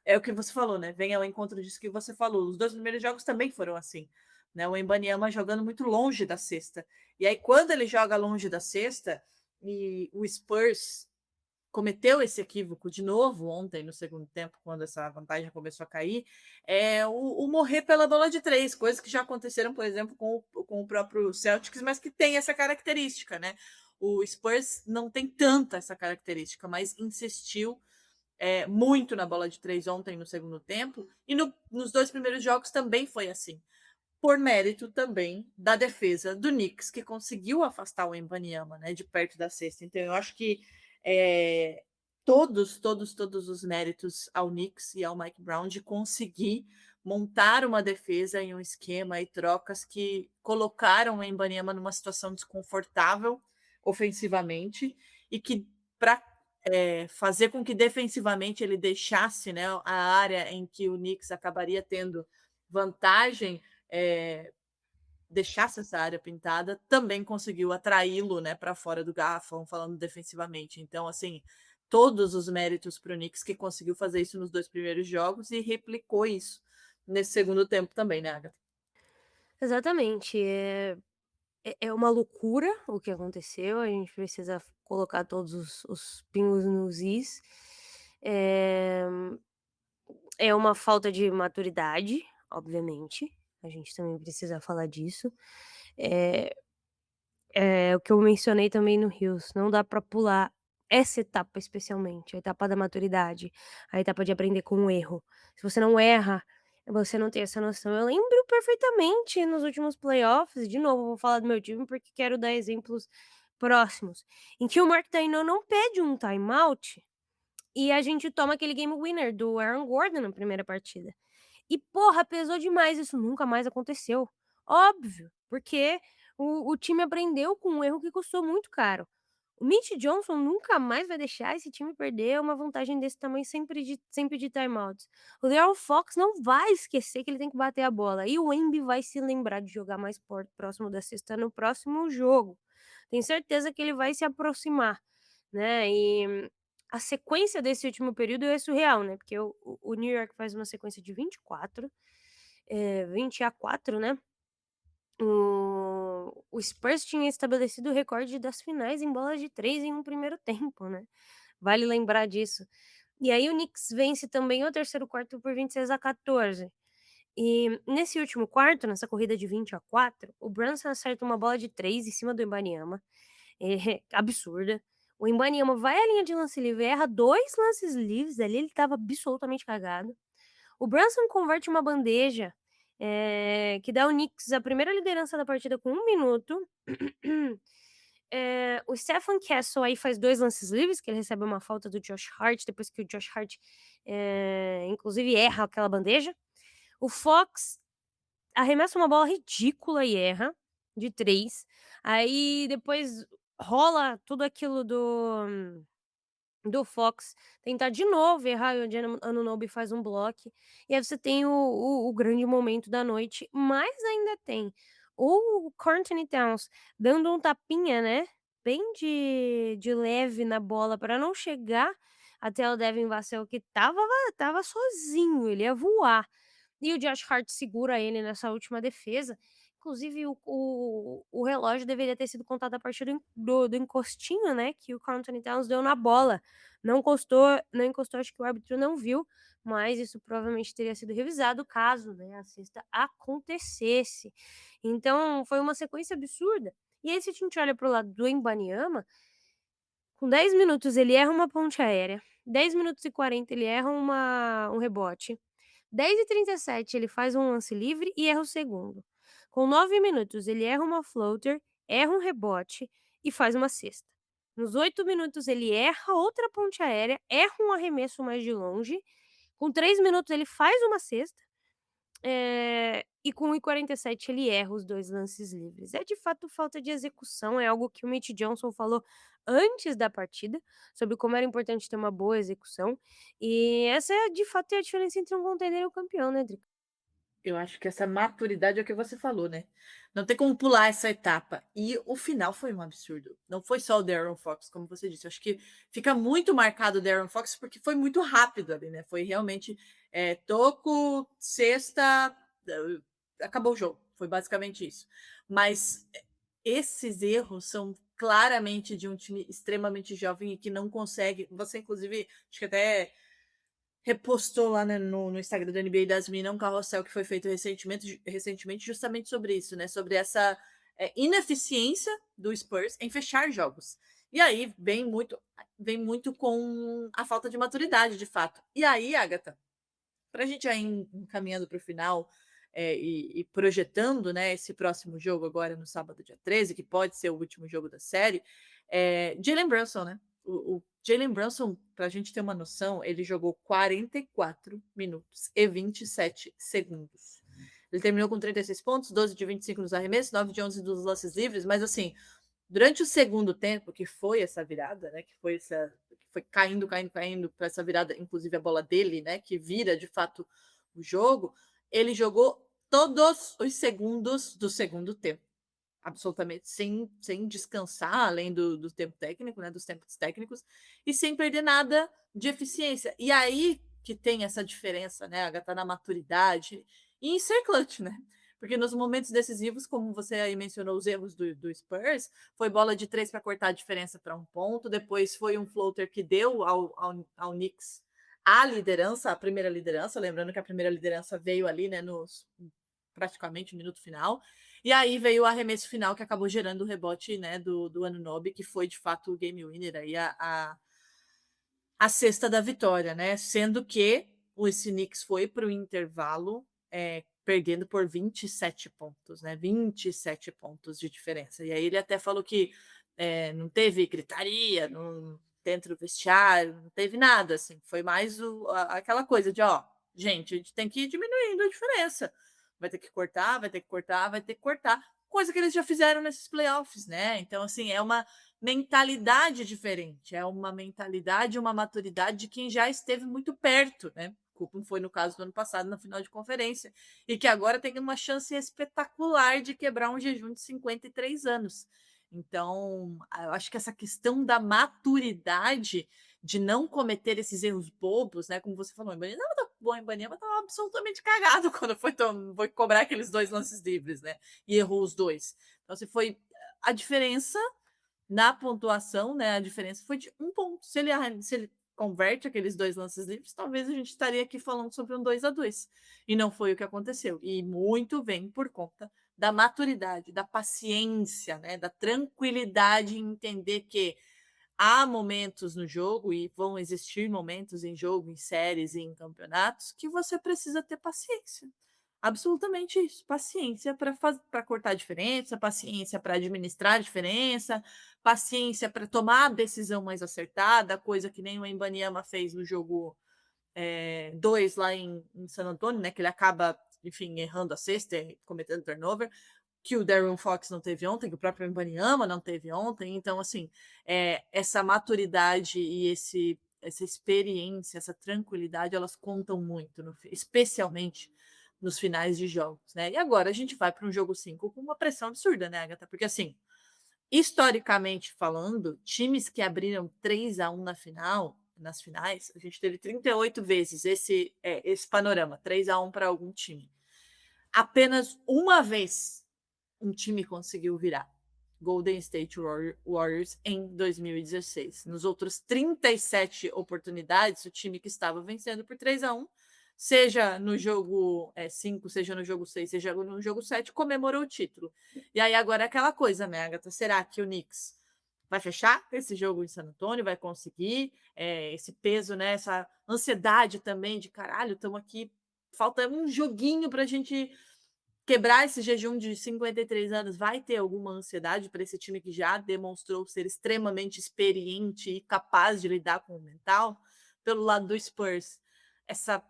é o que você falou, né? Vem ao encontro disso que você falou. Os 2 primeiros jogos também foram assim, né? O Embanyama jogando muito longe da cesta. E aí, quando ele joga longe da cesta, e o Spurs cometeu esse equívoco de novo ontem no segundo tempo, quando essa vantagem começou a cair, o morrer pela bola de 3, coisas que já aconteceram, por exemplo, com o próprio Celtics, mas que tem essa característica, né? O Spurs não tem tanta essa característica, mas insistiu muito na bola de 3 ontem no segundo tempo, e nos 2 primeiros jogos também foi assim. Por mérito também da defesa do Knicks, que conseguiu afastar o Wembanyama, né, de perto da cesta. Então eu acho que todos os méritos ao Knicks e ao Mike Brown de conseguir montar uma defesa em um esquema e trocas que colocaram o Wembanyama numa situação desconfortável ofensivamente e que para fazer com que defensivamente ele deixasse, né, a área em que o Knicks acabaria tendo vantagem, deixasse essa área pintada, também conseguiu atraí-lo, né, para fora do garrafão, falando defensivamente. Então, assim, todos os méritos para o Knicks, que conseguiu fazer isso nos 2 primeiros jogos e replicou isso nesse segundo tempo também, né, Agatha? Exatamente, é uma loucura o que aconteceu, a gente precisa colocar todos os pingos nos is. Eh, é uma falta de maturidade, obviamente, a gente também precisa falar disso. Eh É o que eu mencionei também no Rios, não dá pra pular essa etapa especialmente, a etapa da maturidade, a etapa de aprender com o erro. Se você não erra, você não tem essa noção. Eu lembro perfeitamente nos últimos playoffs, de novo, vou falar do meu time, porque quero dar exemplos próximos, em que o Mark Daigneault não pede um timeout, e a gente toma aquele game winner do Aaron Gordon na primeira partida. E porra, pesou demais, isso nunca mais aconteceu. Óbvio, porque o time aprendeu com um erro que custou muito caro. O Mitch Johnson nunca mais vai deixar esse time perder uma vantagem desse tamanho sempre de timeouts. O De'Aaron Fox não vai esquecer que ele tem que bater a bola, e o Embi vai se lembrar de jogar mais próximo da cesta no próximo jogo. Tenho certeza que ele vai se aproximar, né, e a sequência desse último período é surreal, né, porque o New York faz uma sequência de 24, 20-4, né. O Spurs tinha estabelecido o recorde das finais em bolas de 3 em um primeiro tempo, né, vale lembrar disso. E aí o Knicks vence também o terceiro quarto por 26-14. E nesse último quarto, nessa corrida de 20-4, o Brunson acerta uma bola de 3 em cima do Wembanyama, absurda. O Wembanyama vai à linha de lance livre, erra 2 lances livres ali, ele estava absolutamente cagado. O Brunson converte uma bandeja, que dá ao Knicks a primeira liderança da partida com 1 minuto. O Stephen Castle aí faz 2 lances livres, que ele recebe uma falta do Josh Hart, depois que o Josh Hart, inclusive erra aquela bandeja. O Fox arremessa uma bola ridícula e erra, de 3. Aí depois rola tudo aquilo do Fox tentar de novo errar e o Gianni Anunoby faz um bloco, e aí você tem o grande momento da noite, mas ainda tem o Karl Anthony Towns dando um tapinha, né, bem de leve na bola para não chegar até o Devin Vassell que estava sozinho, ele ia voar. E o Josh Hart segura ele nessa última defesa. Inclusive, o relógio deveria ter sido contado a partir do encostinho, né, que o Karl Anthony Towns deu na bola. Não encostou, acho que o árbitro não viu, mas isso provavelmente teria sido revisado caso, né, a cesta acontecesse. Então, foi uma sequência absurda. E aí, se a gente olha para o lado do Embanyama, com 10 minutos ele erra uma ponte aérea, 10 minutos e 40 ele erra um rebote, 10:37 ele faz um lance livre e erra o segundo. Com 9 minutos ele erra uma floater, erra um rebote e faz uma cesta. Nos 8 minutos ele erra outra ponte aérea, erra um arremesso mais de longe. Com 3 minutos ele faz uma cesta, e com 1:47 ele erra os 2 lances livres. É de fato falta de execução, é algo que o Mitch Johnson falou antes da partida, sobre como era importante ter uma boa execução, e essa é de fato é a diferença entre um contender e um campeão, né, Drica? Eu acho que essa maturidade é o que você falou, né? Não tem como pular essa etapa. E o final foi um absurdo. Não foi só o De'Aaron Fox, como você disse. Eu acho que fica muito marcado o De'Aaron Fox porque foi muito rápido ali, né? Foi realmente toco, cesta, acabou o jogo. Foi basicamente isso. Mas esses erros são claramente de um time extremamente jovem e que não consegue. Você, inclusive, acho que até repostou lá, né, no Instagram da NBA das Minas um carrossel que foi feito recentemente justamente sobre isso, né? Sobre essa ineficiência do Spurs em fechar jogos. E aí vem muito com a falta de maturidade, de fato. E aí, Agatha, para a gente ir encaminhando para o final e projetando, né, esse próximo jogo agora no sábado, dia 13, que pode ser o último jogo da série, Jalen Brunson, né? O Jalen Brunson, para a gente ter uma noção, ele jogou 44 minutos e 27 segundos. Ele terminou com 36 pontos, 12 de 25 nos arremessos, 9 de 11 dos lances livres, mas assim, durante o segundo tempo, que foi essa virada, né, que foi caindo para essa virada, inclusive a bola dele, né, que vira de fato o jogo, ele jogou todos os segundos do segundo tempo, absolutamente sem descansar, além do tempo técnico, né, dos tempos técnicos, e sem perder nada de eficiência. E aí que tem essa diferença, né, Agatha, na maturidade e em ser clutch, né? Porque nos momentos decisivos, como você aí mencionou os erros do Spurs, foi bola de 3 para cortar a diferença para 1 ponto, depois foi um floater que deu ao Knicks a liderança, a primeira liderança, lembrando que a primeira liderança veio ali, né, praticamente no minuto final, e aí veio o arremesso final que acabou gerando o rebote, né, do Anunoby, que foi de fato o game winner, aí a cesta da vitória, né, sendo que o Knicks foi para o intervalo perdendo por 27 pontos, né, 27 pontos de diferença, e aí ele até falou que não teve gritaria dentro do vestiário, não teve nada, assim, foi mais aquela coisa de, ó, gente, a gente tem que ir diminuindo a diferença, vai ter que cortar, vai ter que cortar, vai ter que cortar, coisa que eles já fizeram nesses playoffs, né? Então, assim, é uma mentalidade diferente, é uma mentalidade, uma maturidade de quem já esteve muito perto, né? Como foi no caso do ano passado, na final de conferência, e que agora tem uma chance espetacular de quebrar um jejum de 53 anos. Então, eu acho que essa questão da maturidade de não cometer esses erros bobos, né? Como você falou, o Ibanema estava absolutamente cagado quando foi cobrar aqueles 2 lances livres, né? E errou os 2. Então, se foi a diferença na pontuação, né? A diferença foi de 1 ponto. Se ele converte aqueles 2 lances livres, talvez a gente estaria aqui falando sobre um 2-2. E não foi o que aconteceu. E muito vem por conta da maturidade, da paciência, né? Da tranquilidade em entender que há momentos no jogo e vão existir momentos em jogo, em séries e em campeonatos que você precisa ter paciência. Absolutamente isso, paciência para cortar a diferença, paciência para administrar a diferença, paciência para tomar a decisão mais acertada, coisa que nem o Embanyama fez no jogo, 2 lá em San Antonio, né, que ele acaba, enfim, errando a cesta e cometendo turnover, que o De'Aaron Fox não teve ontem, que o próprio Embanyama não teve ontem. Então, assim, essa maturidade e essa experiência, essa tranquilidade, elas contam muito, especialmente nos finais de jogos, né? E agora a gente vai para um jogo 5 com uma pressão absurda, né, Agatha? Porque, assim, historicamente falando, times que abriram 3-1 nas finais, a gente teve 38 vezes esse panorama, 3-1 para algum time. Apenas uma vez um time conseguiu virar. Golden State Warriors em 2016. Nos outros 37 oportunidades, o time que estava vencendo por 3-1, seja no jogo 5, seja no jogo 6, seja no jogo 7, comemorou o título. E aí agora é aquela coisa, né, Agatha? Será que o Knicks vai fechar esse jogo em San Antonio? Vai conseguir esse peso, né? Essa ansiedade também de caralho, estamos aqui, falta um joguinho para a gente quebrar esse jejum de 53 anos. Vai ter alguma ansiedade para esse time que já demonstrou ser extremamente experiente e capaz de lidar com o mental? Pelo lado do Spurs, essa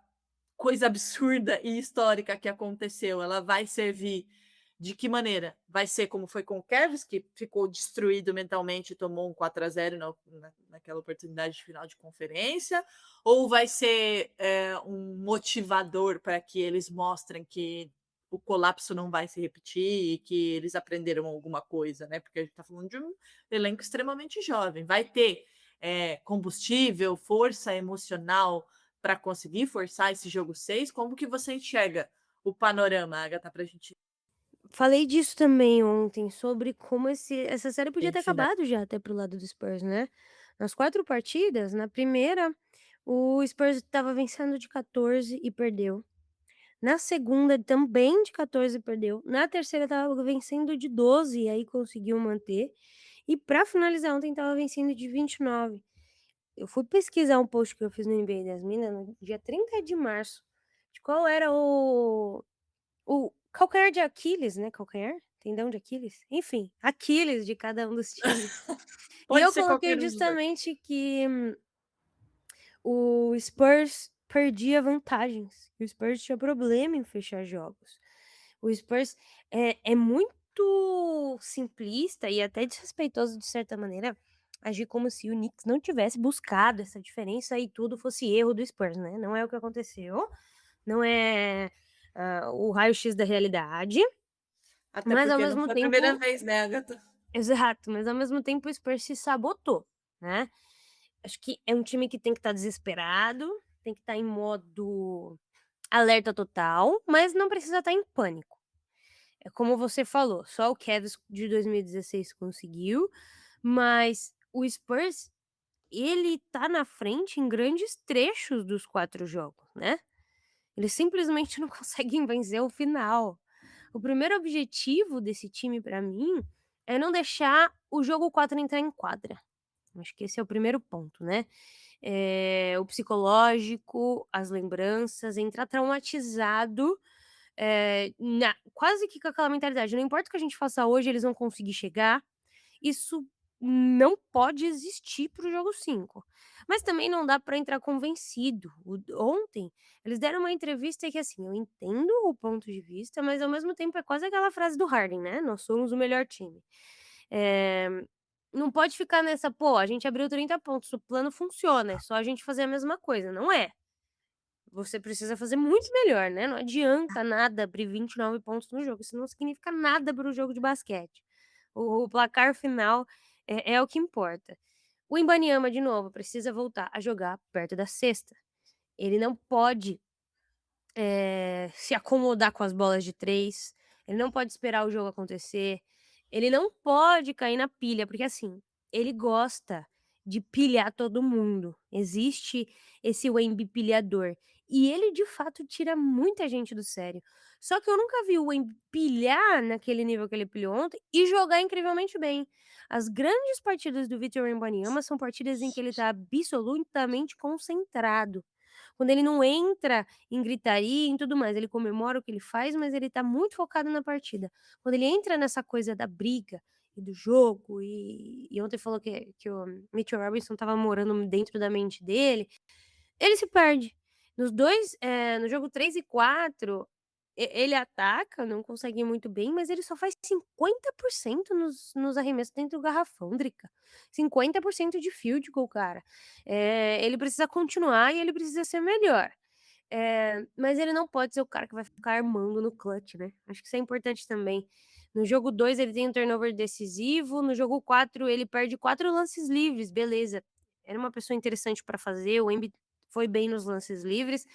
coisa absurda e histórica que aconteceu, ela vai servir de que maneira? Vai ser como foi com o Cavs, que ficou destruído mentalmente e tomou um 4-0 naquela oportunidade de final de conferência? Ou vai ser um motivador para que eles mostrem que o colapso não vai se repetir e que eles aprenderam alguma coisa, né? Porque a gente está falando de um elenco extremamente jovem. Vai ter combustível, força emocional para conseguir forçar esse jogo 6? Como que você enxerga o panorama, Agatha, para a gente Falei disso também ontem, sobre como essa série podia ir ter final? acabado já até pro lado do Spurs, né. Nas 4 partidas, na primeira, o Spurs estava vencendo de 14 e perdeu. Na segunda, também de 14 e perdeu. Na terceira, estava vencendo de 12 e aí conseguiu manter. E pra finalizar ontem, estava vencendo de 29. Eu fui pesquisar um post que eu fiz no NBA das Minas no dia 30 de março, de qual era o calcanhar de Aquiles, né, calcanhar? Tendão de Aquiles? Enfim, Aquiles de cada um dos times. E Pode eu ser coloquei qualquer um dos dois. justamente que o Spurs perdia vantagens, que o Spurs tinha problema em fechar jogos. O Spurs é muito simplista e até desrespeitoso, de certa maneira, agir como se o Knicks não tivesse buscado essa diferença e tudo fosse erro do Spurs, né, não é o que aconteceu, não é, o raio-x da realidade, Até mas ao porque não mesmo foi a primeira tempo vez, né, Agatha? exato, mas ao mesmo tempo o Spurs se sabotou, né. Acho que é um time que tem que estar desesperado, tem que estar em modo alerta total, mas não precisa estar em pânico. É como você falou, só o Cavs de 2016 conseguiu, mas o Spurs, ele tá na frente em grandes trechos dos 4 jogos, né. Eles simplesmente não conseguem vencer o final. O primeiro objetivo desse time pra mim é não deixar o jogo 4 entrar em quadra. Acho que esse é o primeiro ponto, né. O psicológico, as lembranças, entrar traumatizado, na quase que com aquela mentalidade: "Não importa o que a gente faça hoje, eles vão conseguir chegar". Isso não pode existir para o jogo 5. Mas também não dá para entrar convencido. Ontem, eles deram uma entrevista que, assim, eu entendo o ponto de vista, mas ao mesmo tempo é quase aquela frase do Harden, né: "Nós somos o melhor time". Eh, não pode ficar nessa: "Pô, a gente abriu 30 pontos, o plano funciona, é só a gente fazer a mesma coisa". Não é. Você precisa fazer muito melhor, né, não adianta nada abrir 29 pontos no jogo, isso não significa nada para o jogo de basquete. O placar final é o que importa. O Embanyama, de novo, precisa voltar a jogar perto da cesta. Ele não pode, se acomodar com as bolas de 3. Ele não pode esperar o jogo acontecer, ele não pode cair na pilha, porque, assim, ele gosta de pilhar todo mundo. Existe esse Wemby pilhador, e ele de fato tira muita gente do sério. Só que eu nunca vi o Wemby pilhar naquele nível que ele pilhou ontem e jogar incrivelmente bem. As grandes partidas do Victor Wembanyama são partidas em que ele tá absolutamente concentrado. quando ele não entra em gritaria, em tudo mais, ele comemora o que ele faz, mas ele tá muito focado na partida. Quando ele entra nessa coisa da briga e do jogo, e ontem falou que o Mitchell Robinson estava morando dentro da mente dele, ele se perde. No jogo 3 e 4, ele ataca, não consegue ir muito bem, mas ele só faz 50% nos arremessos dentro do garrafão, Drica. 50% de field goal, cara. Ele precisa continuar e ele precisa ser melhor. Mas ele não pode ser o cara que vai ficar armando no clutch, né. Acho que isso é importante também. No jogo 2 ele tem um turnover decisivo, no jogo 4 ele perde 4 lances livres, beleza. Era uma pessoa interessante pra fazer, o Embiid foi bem nos lances livres,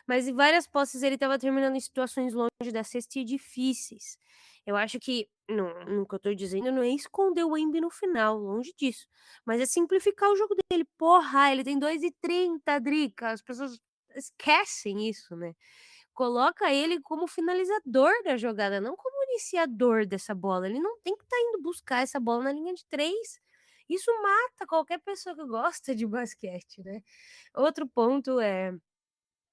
mas em várias posses ele estava terminando em situações longe da cesta e difíceis. Eu acho que no que eu tô dizendo não é esconder o Embiid no final, longe disso, mas é simplificar o jogo dele. Porra, ele tem 2,30, Drica, as pessoas esquecem isso, né. Coloca ele como finalizador da jogada, não como iniciador dessa bola, ele não tem que estar indo buscar essa bola na linha de 3. Isso mata qualquer pessoa que gosta de basquete, né. Outro ponto é,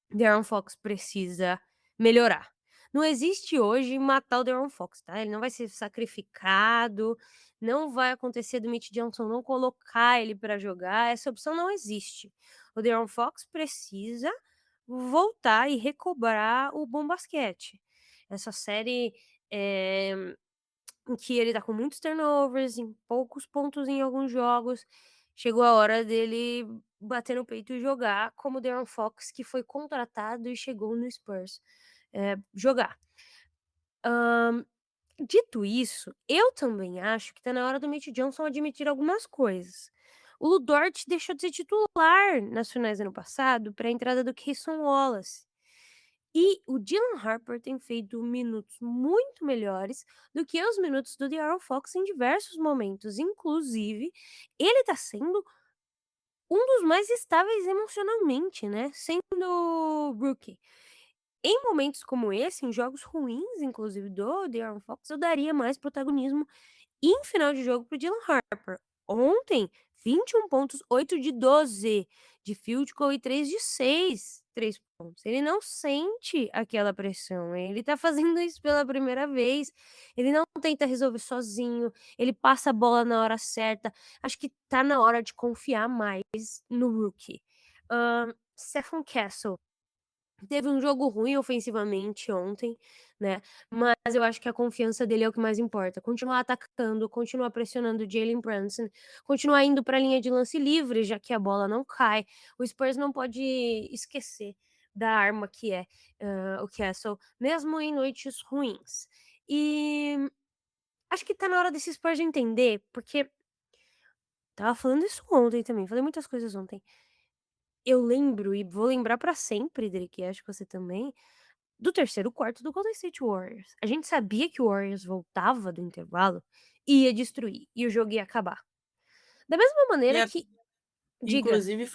De'Aaron Fox precisa melhorar. Não existe hoje matar o De'Aaron Fox, tá, ele não vai ser sacrificado, não vai acontecer do Mitch Johnson não colocar ele pra jogar, essa opção não existe. O De'Aaron Fox precisa voltar e recobrar o bom basquete. Essa série, em que ele tá com muitos turnovers, em poucos pontos em alguns jogos, chegou a hora dele bater no peito e jogar como o De'Aaron Fox, que foi contratado e chegou no Spurs, jogar. Hã, dito isso, eu também acho que tá na hora do Mitch Johnson admitir algumas coisas. O Lu Dort deixou de ser titular nas finais do ano passado para a entrada do Cason Wallace. E o Dylan Harper tem feito minutos muito melhores do que os minutos do De'Aaron Fox em diversos momentos, inclusive ele tá sendo um dos mais estáveis emocionalmente, né, sendo rookie. Em momentos como esse, em jogos ruins inclusive do De'Aaron Fox, eu daria mais protagonismo em final de jogo para o Dylan Harper. Ontem, 21 pontos, 8 de 12 de field goal e 3 de 6 3 pontos. Ele não sente aquela pressão, ele tá fazendo isso pela primeira vez, ele não tenta resolver sozinho, ele passa a bola na hora certa. Acho que tá na hora de confiar mais no rookie. Stephen Castle teve um jogo ruim ofensivamente ontem, né, mas eu acho que a confiança dele é o que mais importa. Continuar atacando, continuar pressionando o Jalen Brunson, continuar indo pra linha de lance livre, já que a bola não cai. O Spurs não pode esquecer da arma que é, o Castle, mesmo em noites ruins. E acho que tá na hora desse Spurs entender, porque estava falando isso ontem também, falei muitas coisas ontem. Eu lembro e vou lembrar pra sempre, Drake, e acho que você também, do terceiro quarto do Golden State Warriors. A gente sabia que o Warriors voltava do intervalo e ia destruir, e o jogo ia acabar. Da mesma E maneira a que diga. inclusive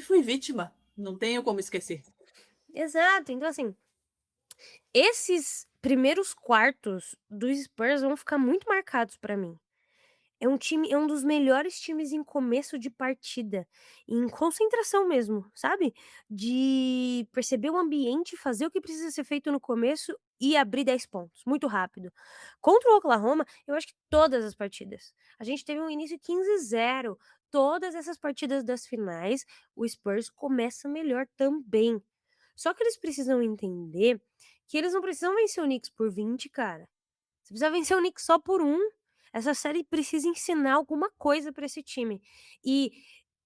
fui vítima, não tenho como esquecer. Exato, então assim, esses primeiros quartos do Spurs vão ficar muito marcados pra mim. É um dos melhores times em começo de partida, em concentração mesmo, sabe? De perceber o ambiente, fazer o que precisa ser feito no começo e abrir 10 pontos, muito rápido. Contra o Oklahoma, eu acho que todas as partidas. A gente teve um início 15-0. Todas essas partidas das finais, o Spurs começa melhor também. Só que eles precisam entender que eles não precisam vencer o Knicks por 20, cara. Você precisa vencer o Knicks só por 1. Essa série precisa ensinar alguma coisa pra esse time. E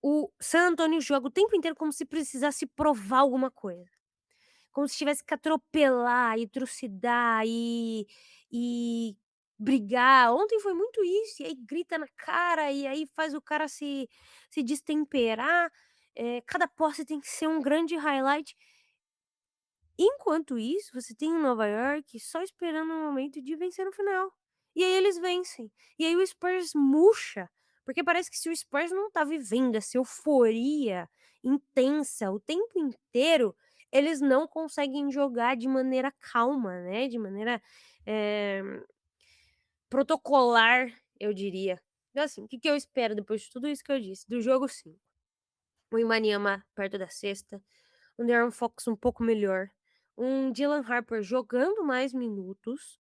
o San Antonio joga o tempo inteiro como se precisasse provar alguma coisa. Como se tivesse que atropelar e trucidar e brigar. Ontem foi muito isso, e aí grita na cara, e aí faz o cara se destemperar. Cada posse tem que ser um grande highlight. Enquanto isso, você tem o Nova York só esperando o momento de vencer no final. E aí eles vencem. E aí o Spurs murcha, porque parece que se o Spurs não tá vivendo essa euforia intensa o tempo inteiro, eles não conseguem jogar de maneira calma, né, de maneira, eh, protocolar, eu diria. Então assim, o que que eu espero depois de tudo isso que eu disse? Do jogo 5, o Wembanyama perto da cesta, um De'Aaron Fox um pouco melhor, um Dylan Harper jogando mais minutos,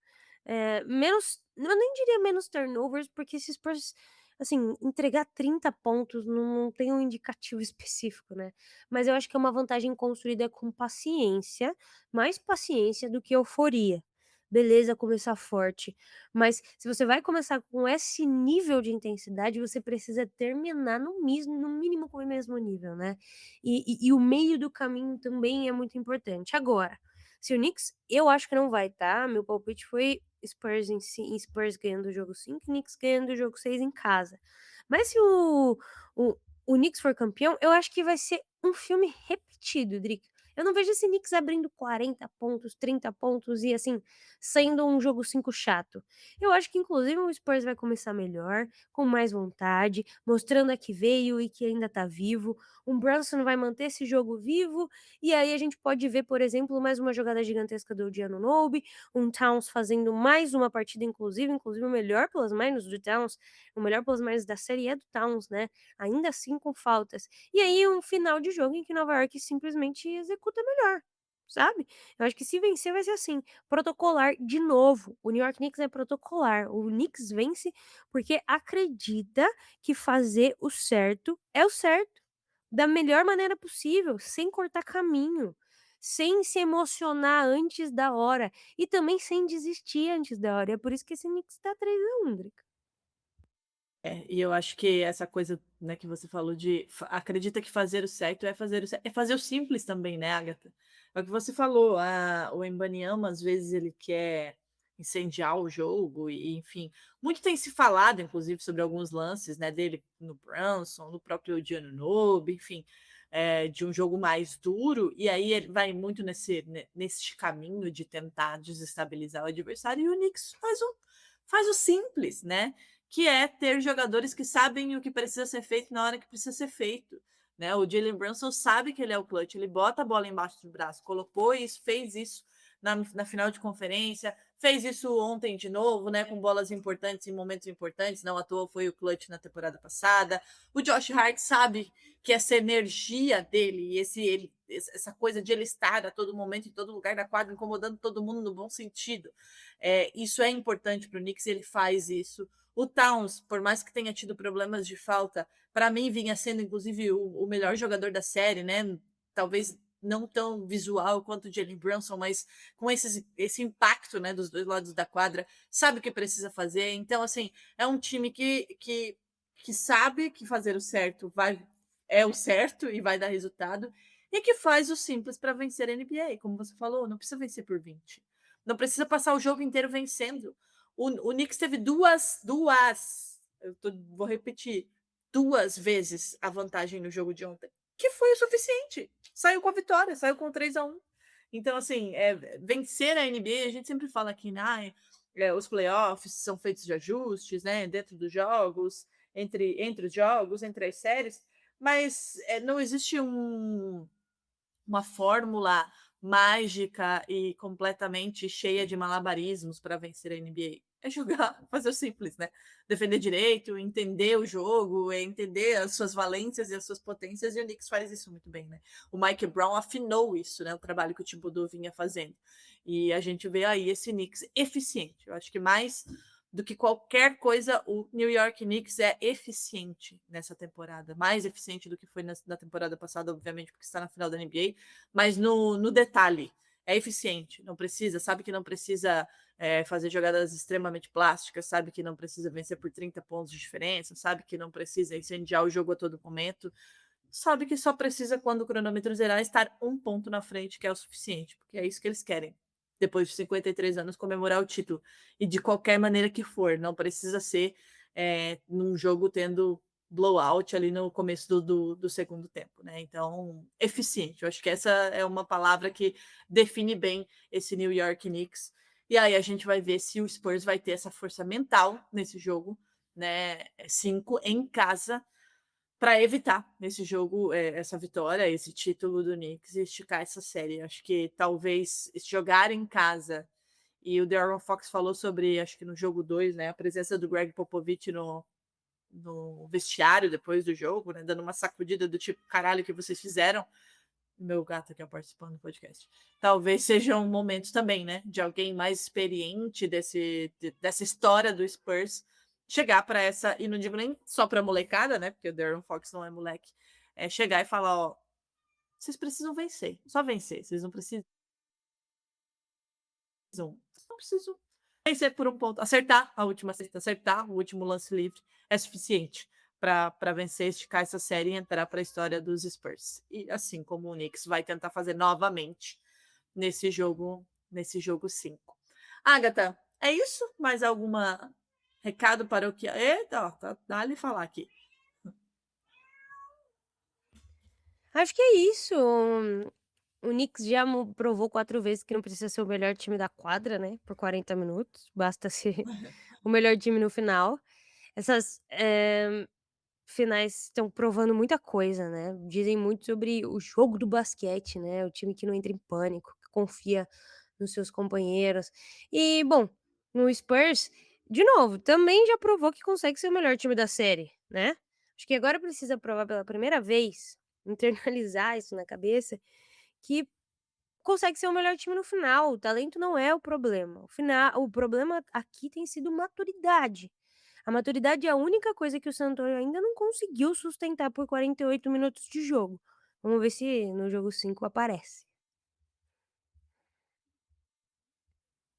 menos eu nem diria menos turnovers, porque se Spurs, assim, entregar 30 pontos não tem um indicativo específico, né, mas eu acho que é uma vantagem construída com paciência, mais paciência do que euforia. Beleza, começar forte, mas se você vai começar com esse nível de intensidade, você precisa terminar no mínimo com o mesmo nível, né. E o meio do caminho também é muito importante. Agora, se o Knicks eu acho que não vai, tá, meu palpite foi Spurs ganhando o jogo 5, Knicks ganhando o jogo 6 em casa. Mas se o o Knicks for campeão, eu acho que vai ser um filme repetido, Drica. Eu não vejo esse Knicks abrindo 40 pontos, 30 pontos e, assim, sendo um jogo 5 chato. Eu acho que inclusive o Spurs vai começar melhor, com mais vontade, mostrando a que veio e que ainda tá vivo. O Brunson vai manter esse jogo vivo, e aí a gente pode ver, por exemplo, mais uma jogada gigantesca do Giannunobi, um Towns fazendo mais uma partida inclusive o melhor plus minus do Towns, o melhor plus minus da série é do Towns, né, ainda assim com faltas. E aí um final de jogo em que Nova York simplesmente executa melhor, sabe. Eu acho que se vencer vai ser assim, protocolar de novo, o New York Knicks é protocolar, o Knicks vence porque acredita que fazer o certo é o certo, da melhor maneira possível, sem cortar caminho, sem se emocionar antes da hora e também sem desistir antes da hora, e é por isso que esse Knicks tá 3-1, Drica. E eu acho que essa coisa, né, que você falou de acredita que fazer o certo é fazer o é fazer o simples também, né, Agatha? É o que você falou, o Embanyama, às vezes, ele quer incendiar o jogo e, enfim, muito tem se falado, inclusive, sobre alguns lances, né, dele no Brunson, no próprio Giannunobi, enfim, de um jogo mais duro, e aí ele vai muito nesse caminho de tentar desestabilizar o adversário, e o Knicks faz o simples, né? Que é ter jogadores que sabem o que precisa ser feito na hora que precisa ser feito. Né? O Jalen Brunson sabe que ele é o clutch, ele bota a bola embaixo do braço, colocou isso, fez isso na final de conferência, fez isso ontem de novo, né? Com bolas importantes em momentos importantes, não à toa foi o clutch na temporada passada. O Josh Hart sabe que essa energia dele, essa coisa de ele estar a todo momento, em todo lugar da quadra, incomodando todo mundo no bom sentido. Isso é importante para o Knicks, ele faz isso. O Towns, por mais que tenha tido problemas de falta, para mim vinha sendo inclusive o melhor jogador da série, né? Talvez não tão visual quanto o Jalen Brunson, mas com esse impacto, né, dos dois lados da quadra, sabe o que precisa fazer. Então, assim, é um time que sabe que fazer o certo é o certo e vai dar resultado, e que faz o simples para vencer a NBA, como você falou, não precisa vencer por 20. Não precisa passar o jogo inteiro vencendo. O Knicks teve vou repetir, 2 vezes a vantagem no jogo de ontem, que foi o suficiente. Saiu com a vitória, saiu com 3-1. Então, assim, vencer a NBA, a gente sempre fala aqui, né? Os playoffs são feitos de ajustes, né? Dentro dos jogos, entre os jogos, entre as séries, mas não existe uma fórmula mágica e completamente cheia de malabarismos para vencer a NBA. É jogar, fazer o simples, né? Defender direito, entender o jogo, entender as suas valências e as suas potências, e o Knicks faz isso muito bem, né? O Mike Brown afinou isso, né? O trabalho que o Thibodeau vinha fazendo. E a gente vê aí esse Knicks eficiente. Eu acho que mais do que qualquer coisa, o New York Knicks é eficiente nessa temporada, mais eficiente do que foi na temporada passada, obviamente, porque está na final da NBA, mas no detalhe, é eficiente, não precisa, sabe que não precisa fazer jogadas extremamente plásticas, sabe que não precisa vencer por 30 pontos de diferença, sabe que não precisa incendiar o jogo a todo momento, sabe que só precisa, quando o cronômetro zerar, estar 1 ponto na frente, que é o suficiente, porque é isso que eles querem depois de 53 anos, comemorar o título. E de qualquer maneira que for, não precisa ser num jogo tendo blowout ali no começo do segundo tempo, né? Então, eficiente. Eu acho que essa é uma palavra que define bem esse New York Knicks. E aí a gente vai ver se o Spurs vai ter essa força mental nesse jogo, né? 5 em casa, para evitar nesse jogo essa vitória, esse título do Knicks e esticar essa série. Acho que talvez jogar em casa, e o De'Aaron Fox falou sobre, acho que no jogo 2, né, a presença do Greg Popovich no vestiário depois do jogo, né, dando uma sacudida do tipo, caralho, o que vocês fizeram? Meu gato aqui ó, participando do podcast. Talvez seja um momento também, né, de alguém mais experiente dessa história do Spurs chegar para essa, e não digo nem só para molecada, né, porque o De'Aaron Fox não é moleque, é chegar e falar, ó, vocês precisam vencer, só vencer, vocês não precisam vencer por um ponto, acertar a última cesta, acertar o último lance livre é suficiente para vencer, esticar essa série e entrar para a história dos Spurs. E assim como o Knicks vai tentar fazer novamente nesse jogo 5. Agatha, é isso? Mais alguma recado para o que... Eita, ó, dá-lhe falar aqui. Acho que é isso. O Knicks já provou 4 vezes que não precisa ser o melhor time da quadra, né, por 40 minutos, basta ser o melhor time no final. Essas, finais estão provando muita coisa, né, dizem muito sobre o jogo do basquete, né, o time que não entra em pânico, que confia nos seus companheiros. E, bom, no Spurs, de novo, também já provou que consegue ser o melhor time da série, né. Acho que agora precisa provar pela primeira vez, internalizar isso na cabeça, que consegue ser o melhor time no final, o talento não é o problema, o problema aqui tem sido maturidade. A maturidade é a única coisa que o San Antonio ainda não conseguiu sustentar por 48 minutos de jogo. Vamos ver se no jogo 5 aparece.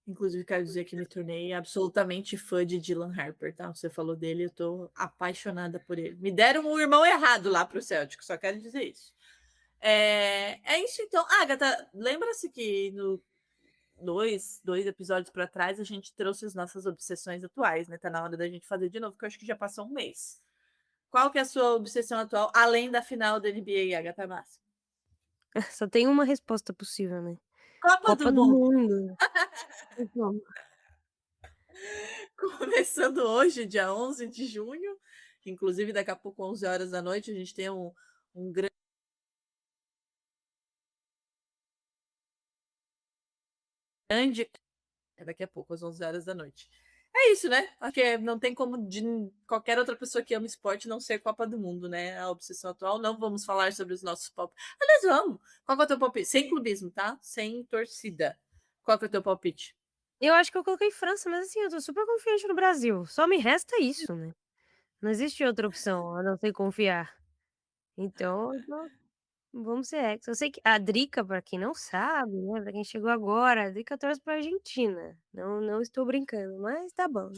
Inclusive, quero dizer que me tornei absolutamente fã de Dylan Harper, tá? Você falou dele, eu tô apaixonada por ele. Me deram um irmão errado lá pro Celtic, só quero dizer isso. É isso então. Agatha, lembra-se que no dois episódios para trás a gente trouxe as nossas obsessões atuais, né? Tá na hora da gente fazer de novo, porque eu acho que já passou um mês. Qual que é a sua obsessão atual, além da final da NBA, Agatha Massa? Só tem uma resposta possível, né? Copa do Copa do Mundo. Mundo. Então, Começando hoje, dia 11 de junho, inclusive daqui a pouco, 11 horas da noite, a gente tem um grande... É daqui a pouco, às 11 horas da noite. É isso, né? Porque não tem como de qualquer outra pessoa que ama esporte não ser Copa do Mundo, né? A obsessão atual. Não vamos falar sobre os nossos palpites. Aliás, vamos. Qual que é o teu palpite? Sem clubismo, tá? Sem torcida. Qual que é o teu palpite? eu acho que eu coloquei França, mas assim, eu tô super confiante no Brasil. Só me resta isso, né? Não existe outra opção a não ser confiar. Então, vamos ser ex. Eu sei que a Drica, pra quem não sabe, né, pra quem chegou agora, a Drica torce pra Argentina. Não estou brincando, mas tá bom.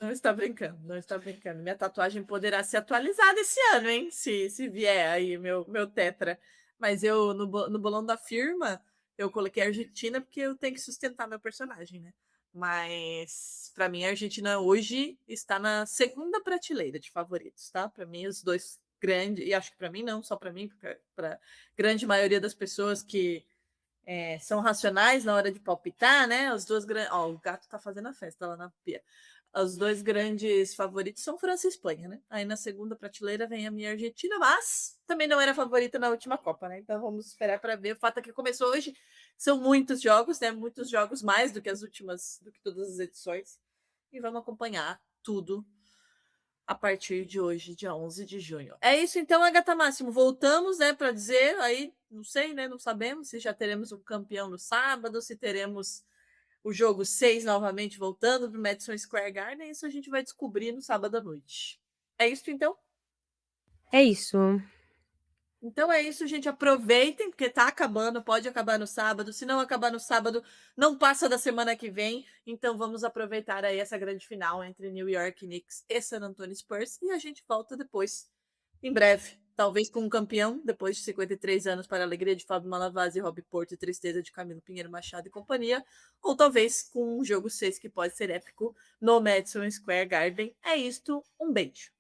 Não está brincando, não está brincando. Minha tatuagem poderá ser atualizada esse ano, hein? Se vier aí meu tetra. Mas eu, no bolão da firma, eu coloquei a Argentina porque eu tenho que sustentar meu personagem, né? Mas, para mim, a Argentina hoje está na segunda prateleira de favoritos, tá? Para mim, os dois grandes, e acho que para mim não, só para mim, para grande maioria das pessoas que são racionais na hora de palpitar, né? Os dois grandes. Ó, o gato tá fazendo a festa lá na pia. Os dois grandes favoritos são França e Espanha, né? Aí na segunda prateleira vem a minha Argentina, mas também não era favorita na última Copa, né? Então vamos esperar para ver. O fato é que começou hoje, são muitos jogos, né? Muitos jogos mais do que as últimas, do que todas as edições. E vamos acompanhar tudo a partir de hoje, dia 11 de junho. É isso então, Agatha Máximo. Voltamos, né, para dizer aí, não sei, né, não sabemos se já teremos um campeão no sábado, se teremos o jogo 6 novamente voltando para o Madison Square Garden. Isso a gente vai descobrir no sábado à noite. É isso então? É isso. Então é isso, gente. Aproveitem, porque tá acabando, pode acabar no sábado. Se não acabar no sábado, não passa da semana que vem. Então vamos aproveitar aí essa grande final entre New York Knicks e San Antonio Spurs. E a gente volta depois, em breve. Talvez com um campeão, depois de 53 anos, para a alegria de Fábio Malavasi, Rob Porto e tristeza de Camilo Pinheiro Machado e companhia. Ou talvez com um jogo 6 que pode ser épico no Madison Square Garden. É isto, um beijo.